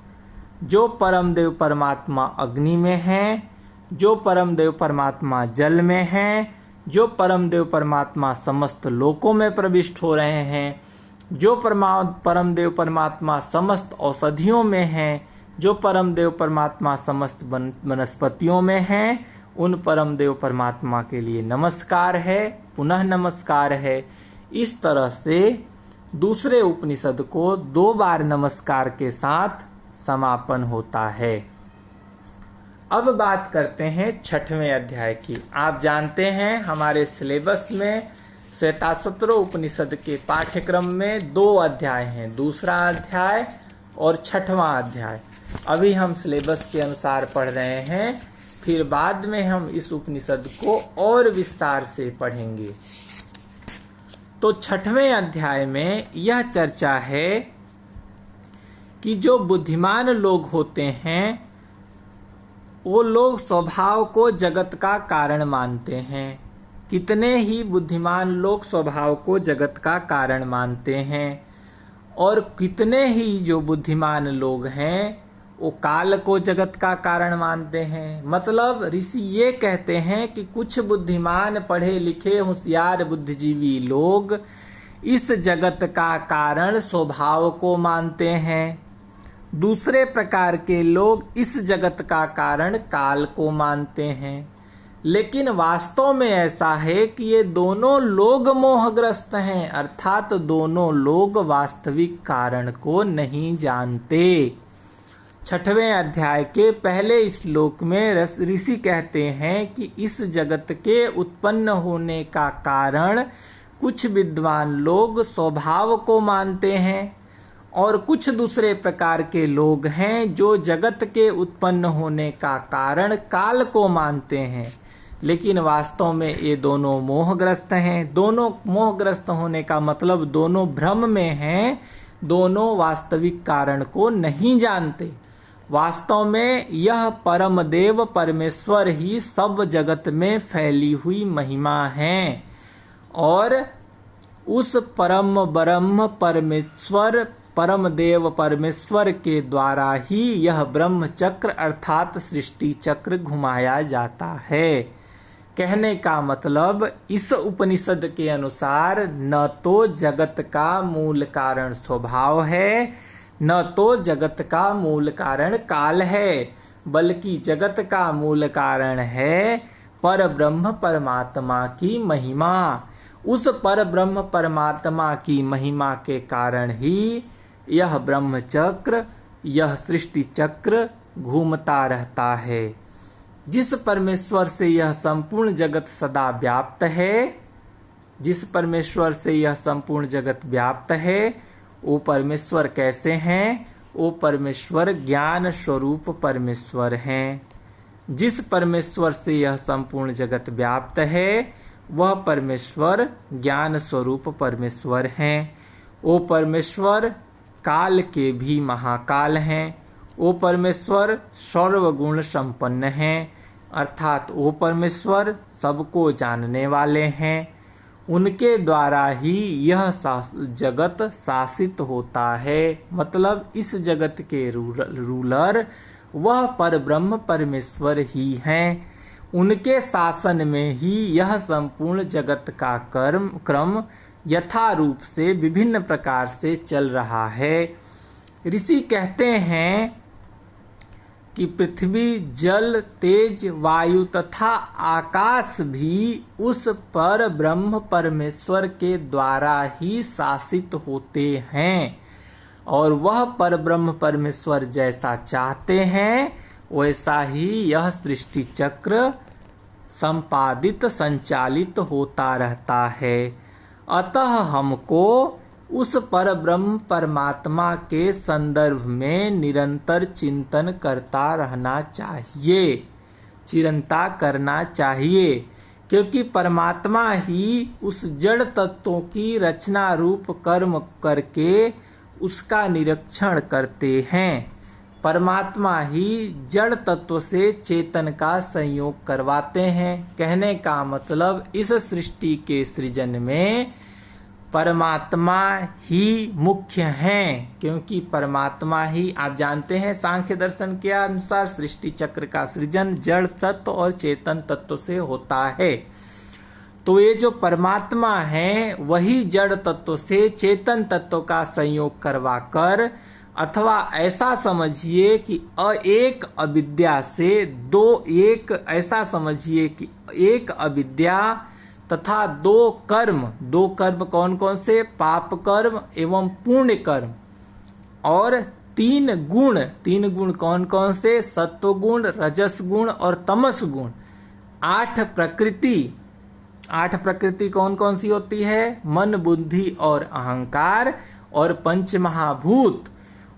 जो परमदेव परमात्मा अग्नि में हैं, जो परमदेव परमात्मा जल में हैं, जो परम देव परमात्मा समस्त लोकों में प्रविष्ट हो रहे हैं, जो परम देव परमात्मा समस्त औषधियों में हैं, जो परम देव परमात्मा समस्त वनस्पतियों में हैं, उन परम देव परमात्मा के लिए नमस्कार है, पुनः नमस्कार है। इस तरह से दूसरे उपनिषद को 2 बार नमस्कार के साथ समापन होता है। अब बात करते हैं 6वें अध्याय की। आप जानते हैं हमारे सिलेबस में श्वेताश्वतर उपनिषद के पाठ्यक्रम में 2 अध्याय हैं, दूसरा अध्याय और 6वां अध्याय। अभी हम सिलेबस के अनुसार पढ़ रहे हैं, फिर बाद में हम इस उपनिषद को और विस्तार से पढ़ेंगे। तो 6वें अध्याय में यह चर्चा है कि जो बुद्धिमान लोग होते हैं वो लोग स्वभाव को जगत का कारण मानते हैं। कितने ही बुद्धिमान लोग स्वभाव को जगत का कारण मानते हैं, और कितने ही जो बुद्धिमान लोग हैं वो काल को जगत का कारण मानते हैं। मतलब ऋषि ये कहते हैं कि कुछ बुद्धिमान पढ़े लिखे होशियार बुद्धिजीवी लोग इस जगत का कारण स्वभाव को मानते हैं, दूसरे प्रकार के लोग इस जगत का कारण काल को मानते हैं। लेकिन वास्तव में ऐसा है कि ये दोनों लोग मोहग्रस्त हैं, अर्थात दोनों लोग वास्तविक कारण को नहीं जानते। 6वें अध्याय के पहले श्लोक में ऋषि कहते हैं कि इस जगत के उत्पन्न होने का कारण कुछ विद्वान लोग स्वभाव को मानते हैं और कुछ दूसरे प्रकार के लोग हैं जो जगत के उत्पन्न होने का कारण काल को मानते हैं। लेकिन वास्तव में ये दोनों मोहग्रस्त हैं। दोनों मोहग्रस्त होने का मतलब दोनों भ्रम में हैं, दोनों वास्तविक कारण को नहीं जानते। वास्तव में यह परम देव परमेश्वर ही सब जगत में फैली हुई महिमा है, और उस परम ब्रह्म परमेश्वर परम देव परमेश्वर के द्वारा ही यह ब्रह्म चक्र अर्थात सृष्टि चक्र घुमाया जाता है। कहने का मतलब इस उपनिषद के अनुसार न तो जगत का मूल कारण स्वभाव है, न तो जगत का मूल कारण काल है, बल्कि जगत का मूल कारण है पर ब्रह्म परमात्मा की महिमा। उस पर ब्रह्म परमात्मा की महिमा के कारण ही यह ब्रह्म चक्र, यह सृष्टि चक्र घूमता रहता है। जिस परमेश्वर से यह संपूर्ण जगत सदा व्याप्त है, जिस परमेश्वर से यह संपूर्ण जगत व्याप्त है, वो परमेश्वर कैसे हैं? वो परमेश्वर ज्ञान स्वरूप परमेश्वर हैं। जिस परमेश्वर से यह संपूर्ण जगत व्याप्त है वह परमेश्वर ज्ञान स्वरूप परमेश्वर हैं। वो परमेश्वर काल के भी महाकाल हैं। वो परमेश्वर सर्वगुण संपन्न हैं, अर्थात वो परमेश्वर सबको जानने वाले हैं। उनके द्वारा ही यह जगत शासित होता है। मतलब इस जगत के रूलर वह परब्रह्म परमेश्वर ही हैं। उनके शासन में ही यह संपूर्ण जगत का क्रम यथा रूप से विभिन्न प्रकार से चल रहा है। ऋषि कहते हैं कि पृथ्वी, जल, तेज, वायु तथा आकाश भी उस पर ब्रह्म परमेश्वर के द्वारा ही शासित होते हैं, और वह पर ब्रह्म परमेश्वर जैसा चाहते हैं वैसा ही यह सृष्टि चक्र संपादित संचालित होता रहता है। अतः हमको उस पर ब्रह्म परमात्मा के संदर्भ में निरंतर चिंतन करता रहना चाहिए, चिंता करना चाहिए, क्योंकि परमात्मा ही उस जड़ तत्वों की रचना रूप कर्म करके उसका निरीक्षण करते हैं। परमात्मा ही जड़ तत्व से चेतन का संयोग करवाते हैं। कहने का मतलब इस सृष्टि के सृजन में परमात्मा ही मुख्य हैं, क्योंकि परमात्मा ही, आप जानते हैं सांख्य दर्शन के अनुसार सृष्टि चक्र का सृजन जड़ तत्व और चेतन तत्व से होता है। तो ये जो परमात्मा है वही जड़ तत्व से चेतन तत्व का संयोग करवाकर, अथवा ऐसा समझिए कि एक अविद्या से एक, ऐसा समझिए कि एक अविद्या तथा दो कर्म कौन कौन से? पाप कर्म एवं पुण्य कर्म, और तीन गुण कौन कौन से? सत्व गुण, रजस गुण और तमस गुण। 8 प्रकृति कौन कौन सी होती है? मन, बुद्धि और अहंकार, और 5 महाभूत।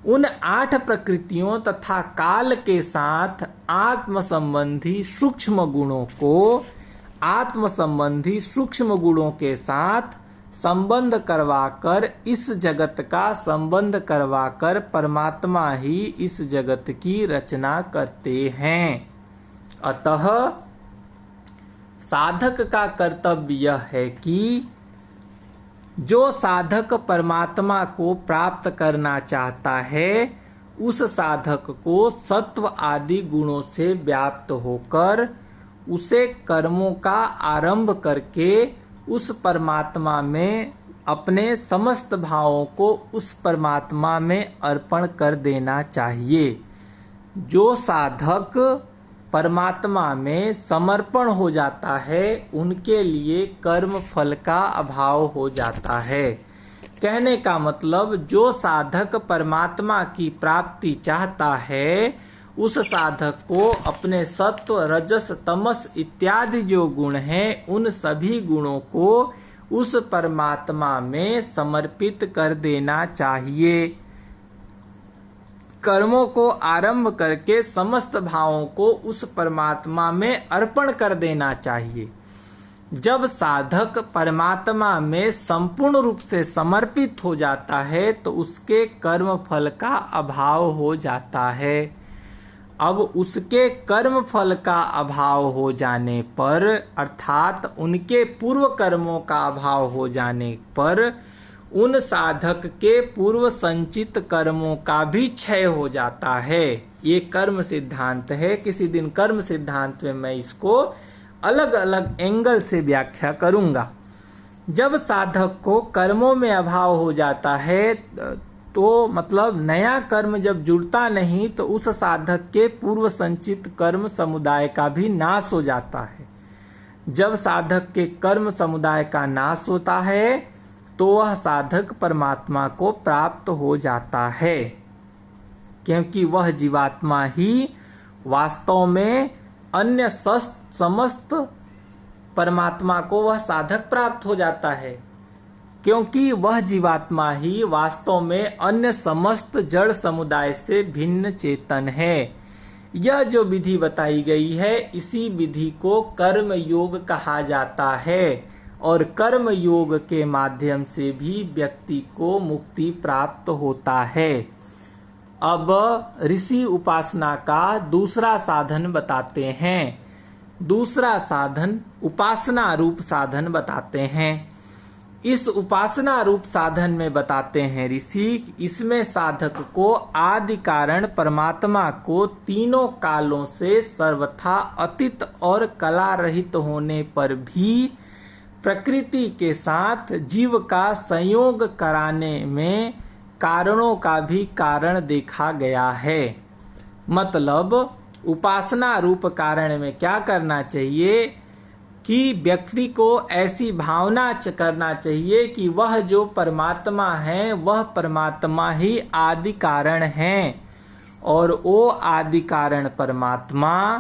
उन 8 प्रकृतियों तथा काल के साथ आत्म संबंधी सूक्ष्म गुणों के साथ संबंध करवाकर, इस जगत का संबंध करवाकर परमात्मा ही इस जगत की रचना करते हैं। अतः साधक का कर्तव्य यह है कि जो साधक परमात्मा को प्राप्त करना चाहता है, उस साधक को सत्व आदि गुणों से व्याप्त होकर उसे कर्मों का आरंभ करके उस परमात्मा में अपने समस्त भावों को उस परमात्मा में अर्पण कर देना चाहिए। जो साधक परमात्मा में समर्पण हो जाता है, उनके लिए कर्म फल का अभाव हो जाता है। कहने का मतलब, जो साधक परमात्मा की प्राप्ति चाहता है, उस साधक को अपने सत्व, रजस, तमस इत्यादि जो गुण हैं, उन सभी गुणों को उस परमात्मा में समर्पित कर देना चाहिए। कर्मों को आरंभ करके समस्त भावों को उस परमात्मा में अर्पण कर देना चाहिए। जब साधक परमात्मा में संपूर्ण रूप से समर्पित हो जाता है, तो उसके कर्म फल का अभाव हो जाता है। अब उसके कर्म फल का अभाव हो जाने पर, अर्थात उनके पूर्व कर्मों का अभाव हो जाने पर, उन साधक के पूर्व संचित कर्मों का भी क्षय हो जाता है। ये कर्म सिद्धांत है। किसी दिन कर्म सिद्धांत में मैं इसको अलग अलग एंगल से व्याख्या करूंगा। जब साधक को कर्मों में अभाव हो जाता है, तो मतलब नया कर्म जब जुड़ता नहीं, तो उस साधक के पूर्व संचित कर्म समुदाय का भी नाश हो जाता है। जब साधक के कर्म समुदाय का नाश होता है, तो वह साधक परमात्मा को प्राप्त हो जाता है, क्योंकि वह जीवात्मा ही वास्तव में अन्य समस्त परमात्मा को वह साधक प्राप्त हो जाता है, क्योंकि वह जीवात्मा ही वास्तव में अन्य समस्त जड़ समुदाय से भिन्न चेतन है। यह जो विधि बताई गई है, इसी विधि को कर्म योग कहा जाता है, और कर्म योग के माध्यम से भी व्यक्ति को मुक्ति प्राप्त होता है। अब ऋषि उपासना का दूसरा साधन बताते हैं। दूसरा साधन उपासना रूप साधन बताते हैं। इस उपासना रूप साधन में बताते हैं ऋषि, इसमें साधक को आदि कारण परमात्मा को तीनों कालों से सर्वथा अतीत और कला रहित होने पर भी प्रकृति के साथ जीव का संयोग कराने में कारणों का भी कारण देखा गया है। मतलब उपासना रूप कारण में क्या करना चाहिए कि व्यक्ति को ऐसी भावना करना चाहिए कि वह जो परमात्मा है, वह परमात्मा ही आदि कारण है, और वो आदि कारण परमात्मा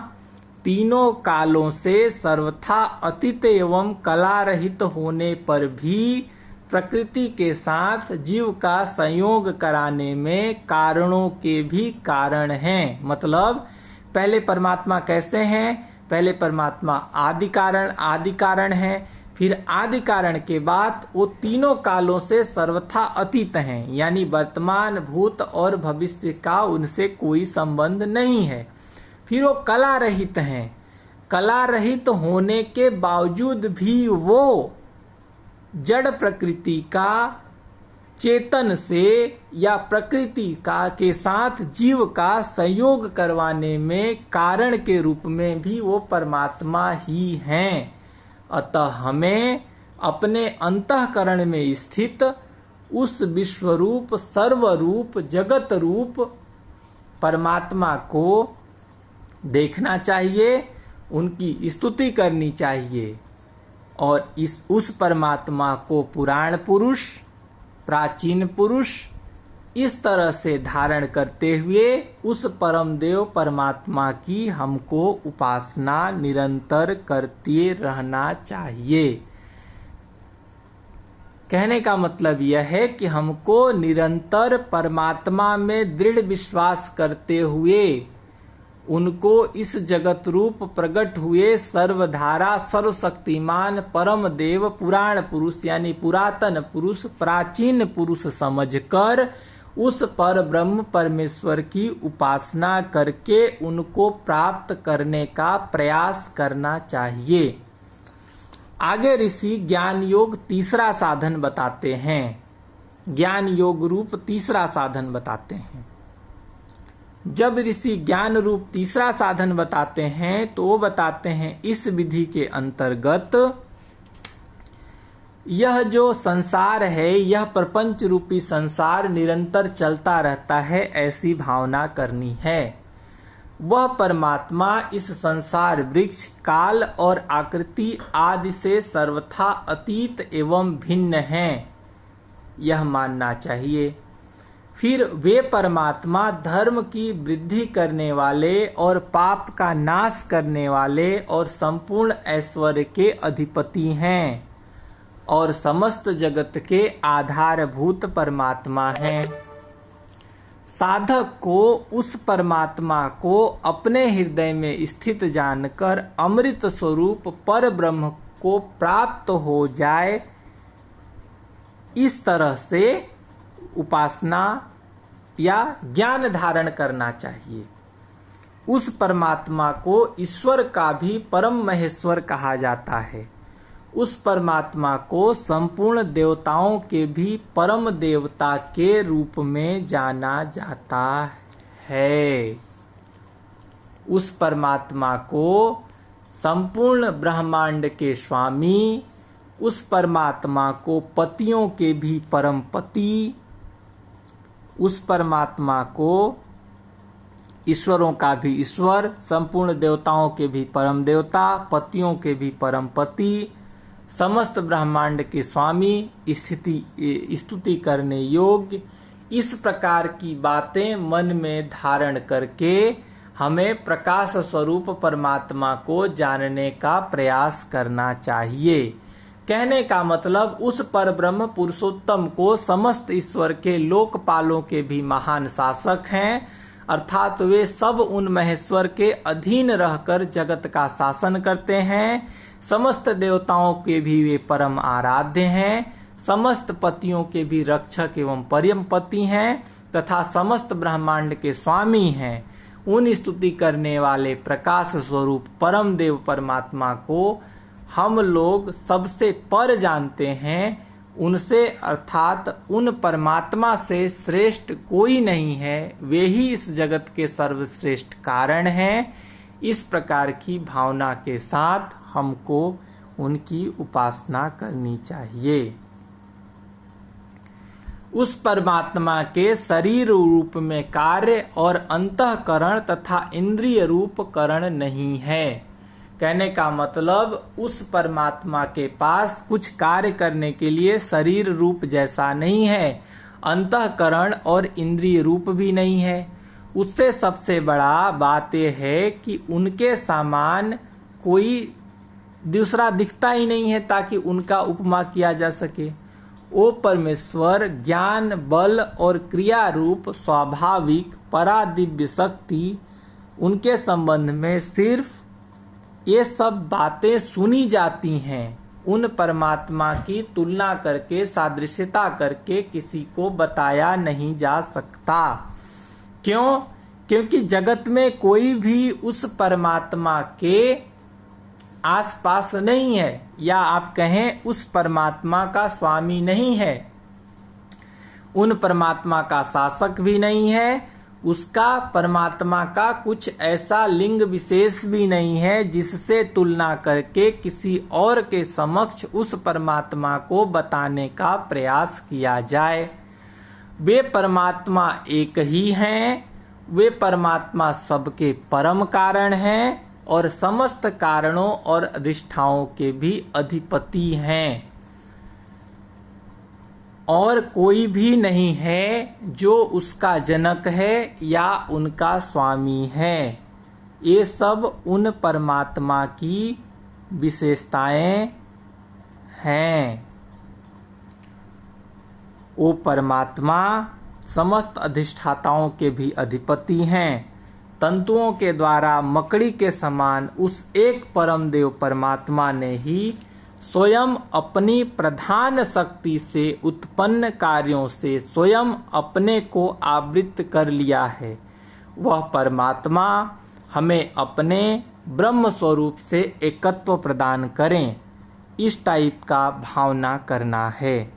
तीनों कालों से सर्वथा अतीत एवं कला रहित होने पर भी प्रकृति के साथ जीव का संयोग कराने में कारणों के भी कारण हैं। मतलब पहले परमात्मा कैसे हैं? पहले परमात्मा आदि कारण है, फिर आदि कारण के बाद वो तीनों कालों से सर्वथा अतीत हैं, यानी वर्तमान, भूत और भविष्य का उनसे कोई संबंध नहीं है। फिर वो कला रहित हैं। कला रहित होने के बावजूद भी वो जड़ प्रकृति का चेतन से या प्रकृति का के साथ जीव का संयोग करवाने में कारण के रूप में भी वो परमात्मा ही हैं। अतः हमें अपने अंतःकरण में स्थित उस विश्वरूप, सर्वरूप, जगत रूप परमात्मा को देखना चाहिए, उनकी स्तुति करनी चाहिए और उस परमात्मा को पुराण पुरुष, प्राचीन पुरुष इस तरह से धारण करते हुए उस परम देव परमात्मा की हमको उपासना निरंतर करते रहना चाहिए। कहने का मतलब यह है कि हमको निरंतर परमात्मा में दृढ़ विश्वास करते हुए उनको इस जगत रूप प्रकट हुए सर्वधारा सर्वशक्तिमान परम देव पुराण पुरुष यानी पुरातन पुरुष, प्राचीन पुरुष समझकर उस पर ब्रह्म परमेश्वर की उपासना करके उनको प्राप्त करने का प्रयास करना चाहिए। आगे ऋषि ज्ञान योग तीसरा साधन बताते हैं, ज्ञान योग रूप तीसरा साधन बताते हैं। जब ऋषि ज्ञान रूप तीसरा साधन बताते हैं तो वो बताते हैं इस विधि के अंतर्गत यह जो संसार है, यह प्रपंच रूपी संसार निरंतर चलता रहता है, ऐसी भावना करनी है। वह परमात्मा इस संसार वृक्ष, काल और आकृति आदि से सर्वथा अतीत एवं भिन्न हैं, यह मानना चाहिए। फिर वे परमात्मा धर्म की वृद्धि करने वाले और पाप का नाश करने वाले और संपूर्ण ऐश्वर्य के अधिपति हैं और समस्त जगत के आधारभूत परमात्मा हैं। साधक को उस परमात्मा को अपने हृदय में स्थित जानकर अमृत स्वरूप पर ब्रह्म को प्राप्त हो जाए, इस तरह से उपासना या ज्ञान धारण करना चाहिए। उस परमात्मा को ईश्वर का भी परम महेश्वर कहा जाता है। उस परमात्मा को संपूर्ण देवताओं के भी परम देवता के रूप में जाना जाता है। उस परमात्मा को संपूर्ण ब्रह्मांड के स्वामी, उस परमात्मा को पतियों के भी परम पति, उस परमात्मा को ईश्वरों का भी ईश्वर, संपूर्ण देवताओं के भी परम देवता, पतियों के भी परम पति, समस्त ब्रह्मांड के स्वामी, स्तुति करने योग्य, इस प्रकार की बातें मन में धारण करके हमें प्रकाश स्वरूप परमात्मा को जानने का प्रयास करना चाहिए। कहने का मतलब उस पर ब्रह्म पुरुषोत्तम को समस्त ईश्वर के लोकपालों के भी महान शासक हैं, अर्थात वे सब उन महेश्वर के अधीन रहकर जगत का शासन करते हैं। समस्त देवताओं के भी वे परम आराध्य हैं, समस्त पतियों के भी रक्षक एवं परम पति हैं तथा समस्त ब्रह्मांड के स्वामी हैं। उन स्तुति करने वाले प्रकाश स्वरूप परम देव परमात्मा को हम लोग सबसे पर जानते हैं। उनसे अर्थात उन परमात्मा से श्रेष्ठ कोई नहीं है, वे ही इस जगत के सर्वश्रेष्ठ कारण हैं। इस प्रकार की भावना के साथ हमको उनकी उपासना करनी चाहिए। उस परमात्मा के शरीर रूप में कार्य और अंतःकरण तथा इंद्रिय रूप करण नहीं है। कहने का मतलब उस परमात्मा के पास कुछ कार्य करने के लिए शरीर रूप जैसा नहीं है, अंतःकरण और इंद्रिय रूप भी नहीं है। उससे सबसे बड़ा बात यह है कि उनके समान कोई दूसरा दिखता ही नहीं है ताकि उनका उपमा किया जा सके। ओ परमेश्वर ज्ञान, बल और क्रिया रूप स्वाभाविक परादिव्य शक्ति, उनके संबंध में सिर्फ ये सब बातें सुनी जाती हैं। उन परमात्मा की तुलना करके, सादृश्यता करके किसी को बताया नहीं जा सकता। क्यों? क्योंकि जगत में कोई भी उस परमात्मा के आसपास नहीं है, या आप कहें उस परमात्मा का स्वामी नहीं है, उन परमात्मा का शासक भी नहीं है, उसका परमात्मा का कुछ ऐसा लिंग विशेष भी नहीं है जिससे तुलना करके किसी और के समक्ष उस परमात्मा को बताने का प्रयास किया जाए। वे परमात्मा एक ही हैं, वे परमात्मा सबके परम कारण हैं और समस्त कारणों और अधिष्ठाओं के भी अधिपति हैं, और कोई भी नहीं है जो उसका जनक है या उनका स्वामी है। ये सब उन परमात्मा की विशेषताएं हैं। वो परमात्मा समस्त अधिष्ठाताओं के भी अधिपति हैं। तंतुओं के द्वारा मकड़ी के समान उस एक परम देव परमात्मा ने ही स्वयं अपनी प्रधान शक्ति से उत्पन्न कार्यों से स्वयं अपने को आवृत कर लिया है। वह परमात्मा हमें अपने ब्रह्म स्वरूप से एकत्व प्रदान करें, इस टाइप का भावना करना है।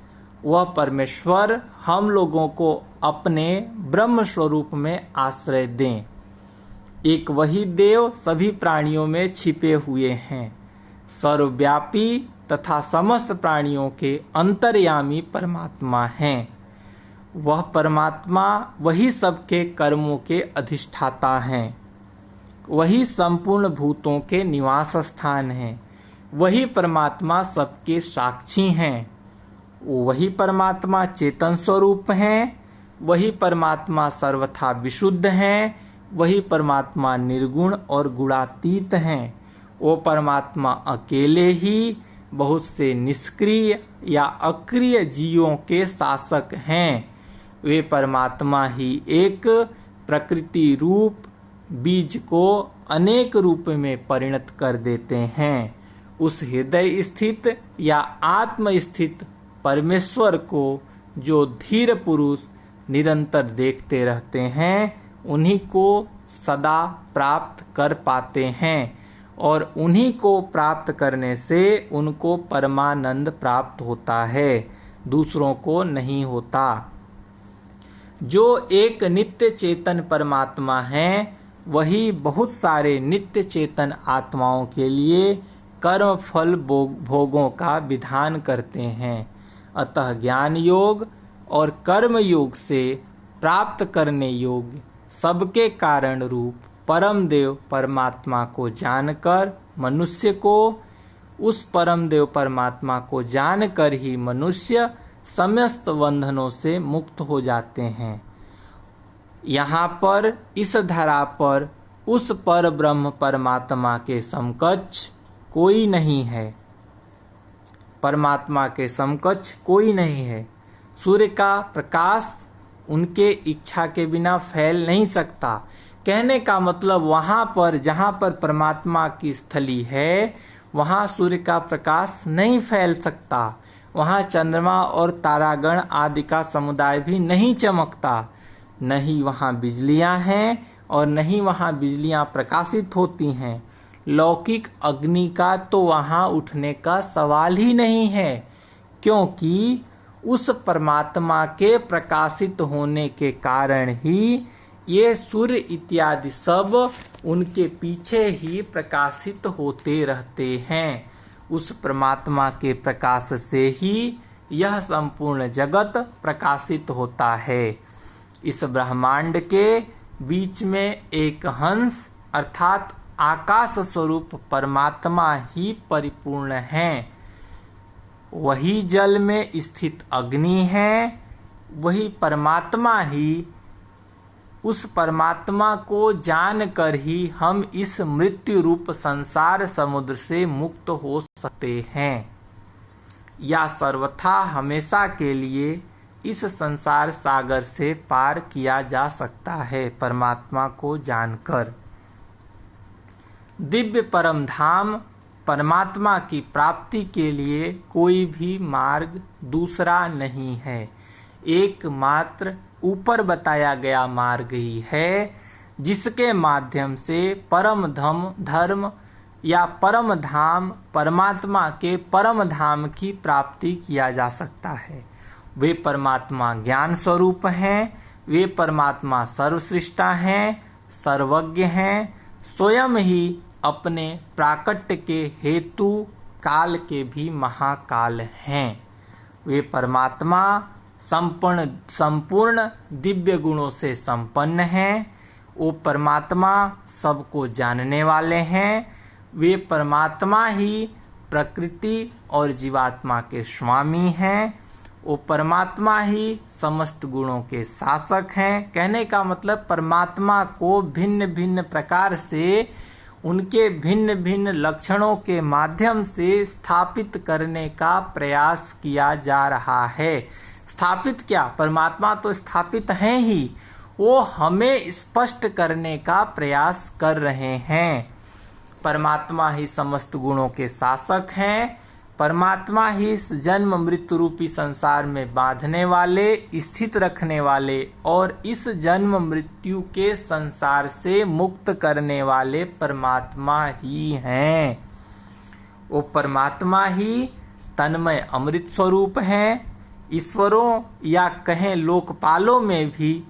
वह परमेश्वर हम लोगों को अपने ब्रह्म स्वरूप में आश्रय दें। एक वही देव सभी प्राणियों में छिपे हुए हैं, सर्वव्यापी तथा समस्त प्राणियों के अंतर्यामी परमात्मा हैं। वह परमात्मा वही सबके कर्मों के अधिष्ठाता हैं, वही संपूर्ण भूतों के निवास स्थान हैं, वही परमात्मा सबके साक्षी हैं। वही परमात्मा चेतन स्वरूप हैं, वही परमात्मा सर्वथा विशुद्ध हैं, वही परमात्मा निर्गुण और गुणातीत हैं। वो परमात्मा अकेले ही बहुत से निष्क्रिय या अक्रिय जीवों के शासक हैं। वे परमात्मा ही एक प्रकृति रूप बीज को अनेक रूप में परिणत कर देते हैं। उस हृदय स्थित या आत्म स्थित परमेश्वर को जो धीर पुरुष निरंतर देखते रहते हैं, उन्हीं को सदा प्राप्त कर पाते हैं, और उन्हीं को प्राप्त करने से उनको परमानंद प्राप्त होता है, दूसरों को नहीं होता। जो एक नित्य चेतन परमात्मा है, वही बहुत सारे नित्य चेतन आत्माओं के लिए कर्म फल भोगों का विधान करते हैं। अतः ज्ञान योग और कर्म योग से प्राप्त करने योग्य सबके कारण रूप परम देव परमात्मा को जानकर मनुष्य को, उस परम देव परमात्मा को जानकर ही मनुष्य समस्त बंधनों से मुक्त हो जाते हैं। यहाँ पर इस धरा पर उस पर ब्रह्म परमात्मा के समकक्ष कोई नहीं है। परमात्मा के समकक्ष कोई नहीं है। सूर्य का प्रकाश उनके इच्छा के बिना फैल नहीं सकता। कहने का मतलब वहाँ पर जहाँ पर परमात्मा की स्थली है, वहाँ सूर्य का प्रकाश नहीं फैल सकता। वहाँ चंद्रमा और तारागण आदि का समुदाय भी नहीं चमकता। नहीं वहाँ बिजलियाँ हैं और नहीं वहाँ बिजलियाँ प्रकाशित होती हैं। लौकिक अग्नि का तो वहाँ उठने का सवाल ही नहीं है, क्योंकि उस परमात्मा के प्रकाशित होने के कारण ही ये सूर्य इत्यादि सब उनके पीछे ही प्रकाशित होते रहते हैं। उस परमात्मा के प्रकाश से ही यह संपूर्ण जगत प्रकाशित होता है। इस ब्रह्मांड के बीच में एक हंस अर्थात आकाश स्वरूप परमात्मा ही परिपूर्ण है। वही जल में स्थित अग्नि है, वही परमात्मा ही, उस परमात्मा को जानकर ही हम इस मृत्यु रूप संसार समुद्र से मुक्त हो सकते हैं, या सर्वथा हमेशा के लिए इस संसार सागर से पार किया जा सकता है परमात्मा को जानकर। दिव्य परम धाम परमात्मा की प्राप्ति के लिए कोई भी मार्ग दूसरा नहीं है। एकमात्र ऊपर बताया गया मार्ग ही है, जिसके माध्यम से परम धर्म या परम धाम परमात्मा के परम धाम की प्राप्ति किया जा सकता है। वे परमात्मा ज्ञान स्वरूप हैं, वे परमात्मा सर्वश्रेष्ठा हैं, सर्वज्ञ हैं, स्वयं ही अपने प्राकट्य के हेतु काल के भी महाकाल हैं। वे परमात्मा संपूर्ण दिव्य गुणों से संपन्न हैं। वो परमात्मा सबको जानने वाले हैं। वे परमात्मा ही प्रकृति और जीवात्मा के स्वामी हैं। वो परमात्मा ही समस्त गुणों के शासक हैं। कहने का मतलब परमात्मा को भिन्न भिन्न प्रकार से उनके भिन्न भिन्न लक्षणों के माध्यम से स्थापित करने का प्रयास किया जा रहा है। स्थापित क्या, परमात्मा तो स्थापित हैं ही, वो हमें स्पष्ट करने का प्रयास कर रहे हैं। परमात्मा ही समस्त गुणों के शासक हैं। परमात्मा ही इस जन्म मृत्यु रूपी संसार में बांधने वाले, स्थित रखने वाले और इस जन्म मृत्यु के संसार से मुक्त करने वाले परमात्मा ही हैं। वो परमात्मा ही तन्मय अमृत स्वरूप हैं। ईश्वरों या कहें लोकपालों में भी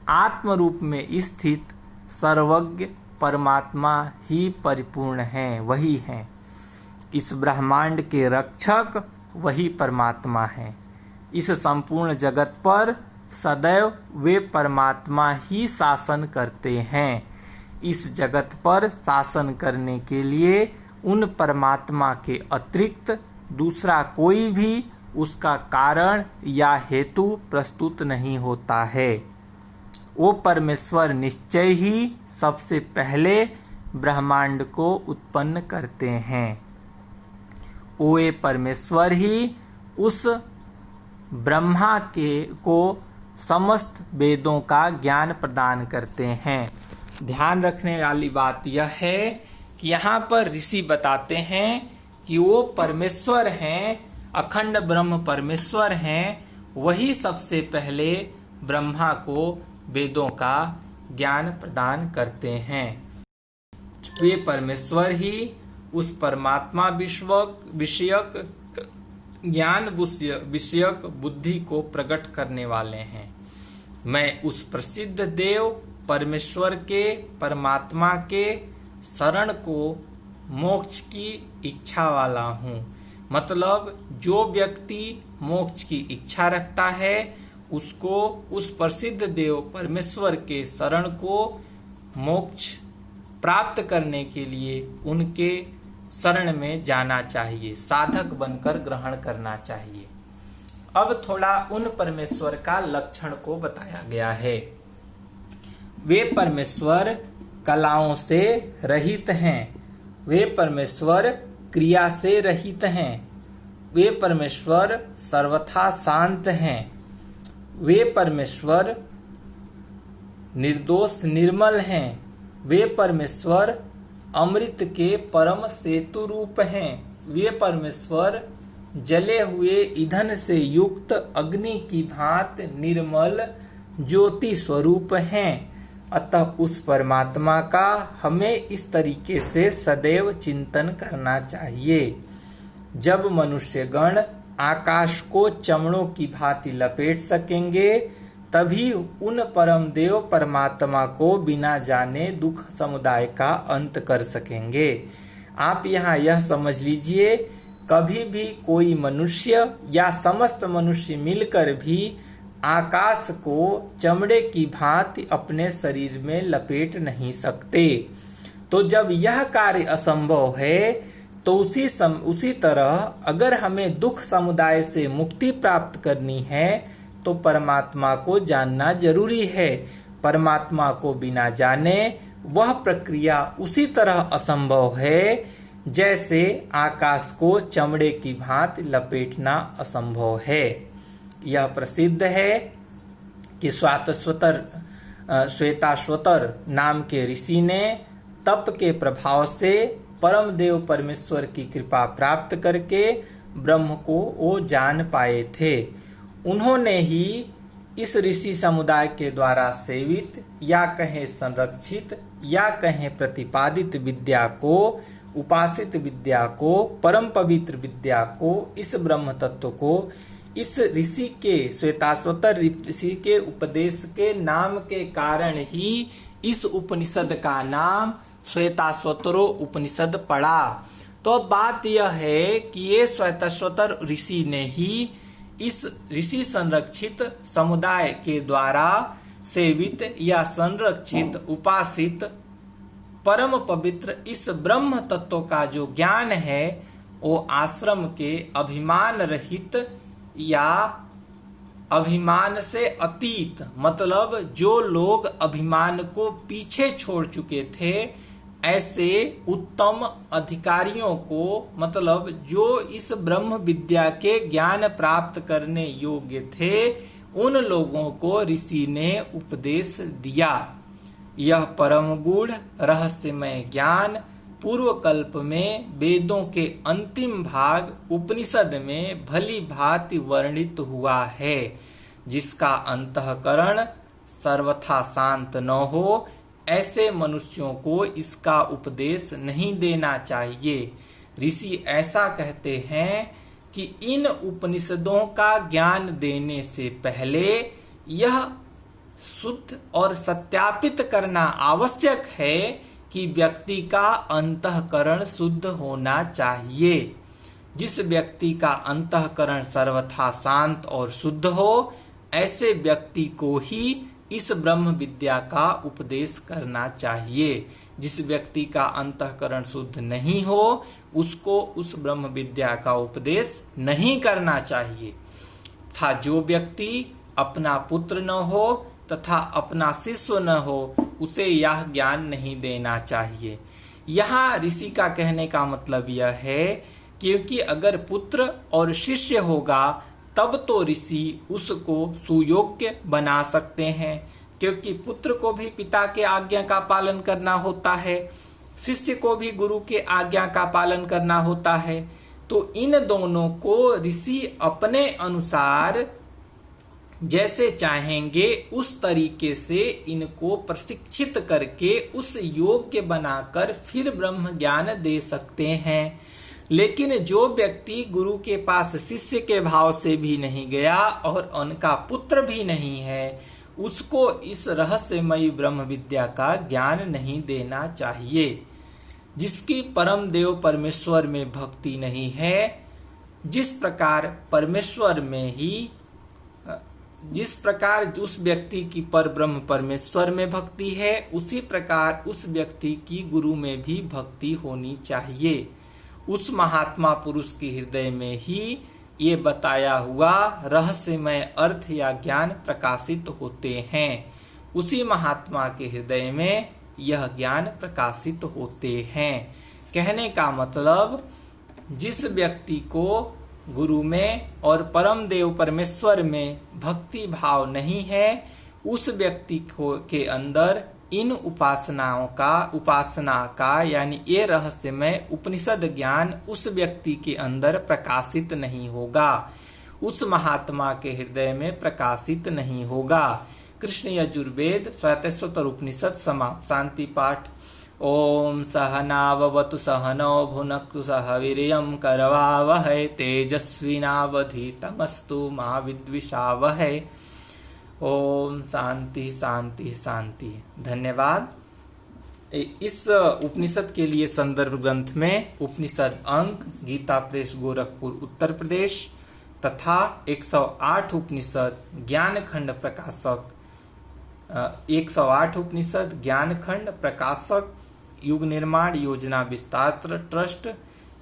आत्म रूप में स्थित सर्वज्ञ परमात्मा ही परिपूर्ण हैं, वही हैं। इस ब्रह्मांड के रक्षक वही परमात्मा हैं। इस संपूर्ण जगत पर सदैव वे परमात्मा ही शासन करते हैं। इस जगत पर शासन करने के लिए उन परमात्मा के अतिरिक्त दूसरा कोई भी उसका कारण या हेतु प्रस्तुत नहीं होता है। वो परमेश्वर निश्चय ही सबसे पहले ब्रह्मांड को उत्पन्न करते हैं। वो परमेश्वर ही उस ब्रह्मा को समस्त वेदों का ज्ञान प्रदान करते हैं। ध्यान रखने वाली बात यह है कि यहाँ पर ऋषि बताते हैं कि वो परमेश्वर हैं, अखंड ब्रह्म परमेश्वर हैं, वही सबसे पहले ब्रह्मा को वेदों का ज्ञान प्रदान करते हैं। वे परमेश्वर ही उस परमात्मा विषयक ज्ञान विषयक बुद्धि को प्रकट करने वाले हैं। मैं उस प्रसिद्ध देव परमेश्वर के परमात्मा के शरण को मोक्ष की इच्छा वाला हूँ। मतलब जो व्यक्ति मोक्ष की इच्छा रखता है उसको उस प्रसिद्ध देव परमेश्वर के शरण को मोक्ष प्राप्त करने के लिए उनके शरण में जाना चाहिए, साधक बनकर ग्रहण करना चाहिए। अब थोड़ा उन परमेश्वर का लक्षण को बताया गया है। वे परमेश्वर कलाओं से रहित हैं। वे परमेश्वर क्रिया से रहित हैं। वे परमेश्वर सर्वथा शांत हैं। वे परमेश्वर निर्दोष निर्मल हैं। वे परमेश्वर अमृत के परम सेतु रूप हैं। वे परमेश्वर जले हुए ईंधन से युक्त अग्नि की भांति निर्मल ज्योति स्वरूप हैं। अतः उस परमात्मा का हमें इस तरीके से सदैव चिंतन करना चाहिए। जब मनुष्यगण आकाश को चमड़ों की भांति लपेट सकेंगे तभी उन परम देव परमात्मा को बिना जाने दुख समुदाय का अंत कर सकेंगे। आप यहाँ यह समझ लीजिए, कभी भी कोई मनुष्य या समस्त मनुष्य मिलकर भी आकाश को चमड़े की भांति अपने शरीर में लपेट नहीं सकते। तो जब यह कार्य असंभव है तो उसी तरह अगर हमें दुख समुदाय से मुक्ति प्राप्त करनी है तो परमात्मा को जानना जरूरी है। परमात्मा को बिना जाने वह प्रक्रिया उसी तरह असंभव है जैसे आकाश को चमड़े की भांति लपेटना असंभव है। यह प्रसिद्ध है कि श्वेताश्वतर नाम के ऋषि ने तप के प्रभाव से परम देव परमेश्वर की कृपा प्राप्त करके ब्रह्म को वो जान पाए थे। उन्होंने ही इस ऋषि समुदाय के द्वारा सेवित या कहें संरक्षित या कहें प्रतिपादित विद्या को, उपासित विद्या को, परम पवित्र विद्या को, इस ब्रह्म तत्व को इस ऋषि के श्वेताश्वतर ऋषि के उपदेश के नाम के कारण ही इस उपनिषद का नाम श्वेताश्वतरो उपनिषद पड़ा। तो अब बात यह है कि ये श्वेताश्वतर ऋषि ने ही इस ऋषि संरक्षित समुदाय के द्वारा सेवित या संरक्षित उपासित परम पवित्र इस ब्रह्म तत्व का जो ज्ञान है वो आश्रम के अभिमान रहित या अभिमान से अतीत, मतलब जो लोग अभिमान को पीछे छोड़ चुके थे ऐसे उत्तम अधिकारियों को, मतलब जो इस ब्रह्म विद्या के ज्ञान प्राप्त करने योग्य थे, उन लोगों को ऋषि ने उपदेश दिया। यह परम गूढ़ रहस्यमय ज्ञान पूर्व कल्प में वेदों के अंतिम भाग उपनिषद में भली भांति वर्णित हुआ है, जिसका अंतःकरण सर्वथा शांत न हो ऐसे मनुष्यों को इसका उपदेश नहीं देना चाहिए। ऋषि ऐसा कहते हैं कि इन उपनिषदों का ज्ञान देने से पहले यह शुद्ध और सत्यापित करना आवश्यक है कि व्यक्ति का अंतःकरण शुद्ध होना चाहिए। जिस व्यक्ति का अंतःकरण सर्वथा शांत और शुद्ध हो ऐसे व्यक्ति को ही इस ब्रह्म विद्या का उपदेश करना चाहिए। जिस व्यक्ति का अंतःकरण शुद्ध नहीं हो उसको उस ब्रह्म विद्या का उपदेश नहीं करना चाहिए। तथा जो व्यक्ति अपना पुत्र न हो तथा अपना शिष्य न हो उसे यह ज्ञान नहीं देना चाहिए। यहाँ ऋषि का कहने का मतलब यह है क्योंकि अगर पुत्र और शिष्य होगा तब तो ऋषि उसको सुयोग्य बना सकते हैं, क्योंकि पुत्र को भी पिता के आज्ञा का पालन करना होता है, शिष्य को भी गुरु के आज्ञा का पालन करना होता है। तो इन दोनों को ऋषि अपने अनुसार जैसे चाहेंगे उस तरीके से इनको प्रशिक्षित करके उस योग्य बनाकर फिर ब्रह्म ज्ञान दे सकते हैं। लेकिन जो व्यक्ति गुरु के पास शिष्य के भाव से भी नहीं गया और उनका पुत्र भी नहीं है उसको इस रहस्यमयी ब्रह्म विद्या का ज्ञान नहीं देना चाहिए। जिसकी परम देव परमेश्वर में भक्ति नहीं है, जिस प्रकार परमेश्वर में ही जिस प्रकार उस व्यक्ति की पर ब्रह्म परमेश्वर में भक्ति है उसी प्रकार उस व्यक्ति की गुरु में भी भक्ति होनी चाहिए। उस महात्मा पुरुष के हृदय में ही ये बताया हुआ रहस्यमय अर्थ या ज्ञान प्रकाशित होते हैं। उसी महात्मा के हृदय में यह ज्ञान प्रकाशित होते हैं। कहने का मतलब जिस व्यक्ति को गुरु में और परम देव परमेश्वर में भक्ति भाव नहीं है उस व्यक्ति को के अंदर इन उपासना का यानी ये रहस्यमय उपनिषद ज्ञान उस व्यक्ति के अंदर प्रकाशित नहीं होगा, उस महात्मा के हृदय में प्रकाशित नहीं होगा। कृष्ण यजुर्वेद श्वेताश्वतर उपनिषद समाप्त। शांति पाठ। ओम सहनाववतु सहनौ भुनक्तु सह वीर्यं करवावहै तेजस्विनावधीतमस्तु मा विद्विषावहै। ओम शांति शांति शांति। धन्यवाद। इस उपनिषद के लिए संदर्भ ग्रंथ में उपनिषद अंक गीता प्रेस गोरखपुर उत्तर प्रदेश तथा 108 उपनिषद ज्ञान खंड प्रकाशक 108 उपनिषद ज्ञान खंड प्रकाशक युग निर्माण योजना विस्तार ट्रस्ट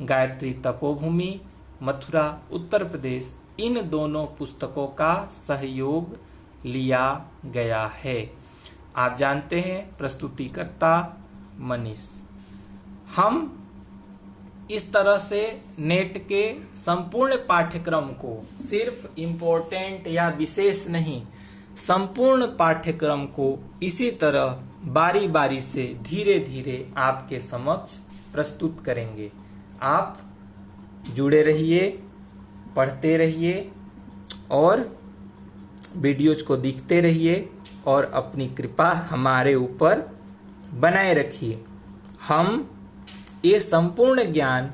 गायत्री तपोभूमि मथुरा उत्तर प्रदेश, इन दोनों पुस्तकों का सहयोग लिया गया है। आप जानते हैं प्रस्तुतिकर्ता मनीष। हम इस तरह से नेट के संपूर्ण पाठ्यक्रम को सिर्फ इम्पोर्टेंट या विशेष नहीं, संपूर्ण पाठ्यक्रम को इसी तरह बारी बारी से धीरे धीरे आपके समक्ष प्रस्तुत करेंगे। आप जुड़े रहिए, पढ़ते रहिए और वीडियोज को देखते रहिए और अपनी कृपा हमारे ऊपर बनाए रखिए। हम ये संपूर्ण ज्ञान,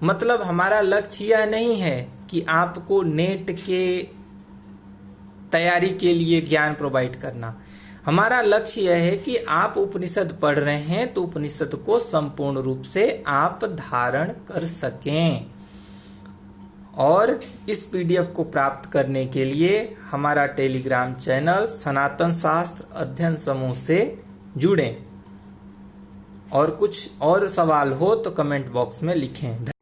मतलब हमारा लक्ष्य यह नहीं है कि आपको नेट के तैयारी के लिए ज्ञान प्रोवाइड करना। हमारा लक्ष्य यह है कि आप उपनिषद पढ़ रहे हैं तो उपनिषद को संपूर्ण रूप से आप धारण कर सकें। और इस पीडीएफ को प्राप्त करने के लिए हमारा टेलीग्राम चैनल सनातन शास्त्र अध्ययन समूह से जुड़ें। और कुछ और सवाल हो तो कमेंट बॉक्स में लिखें।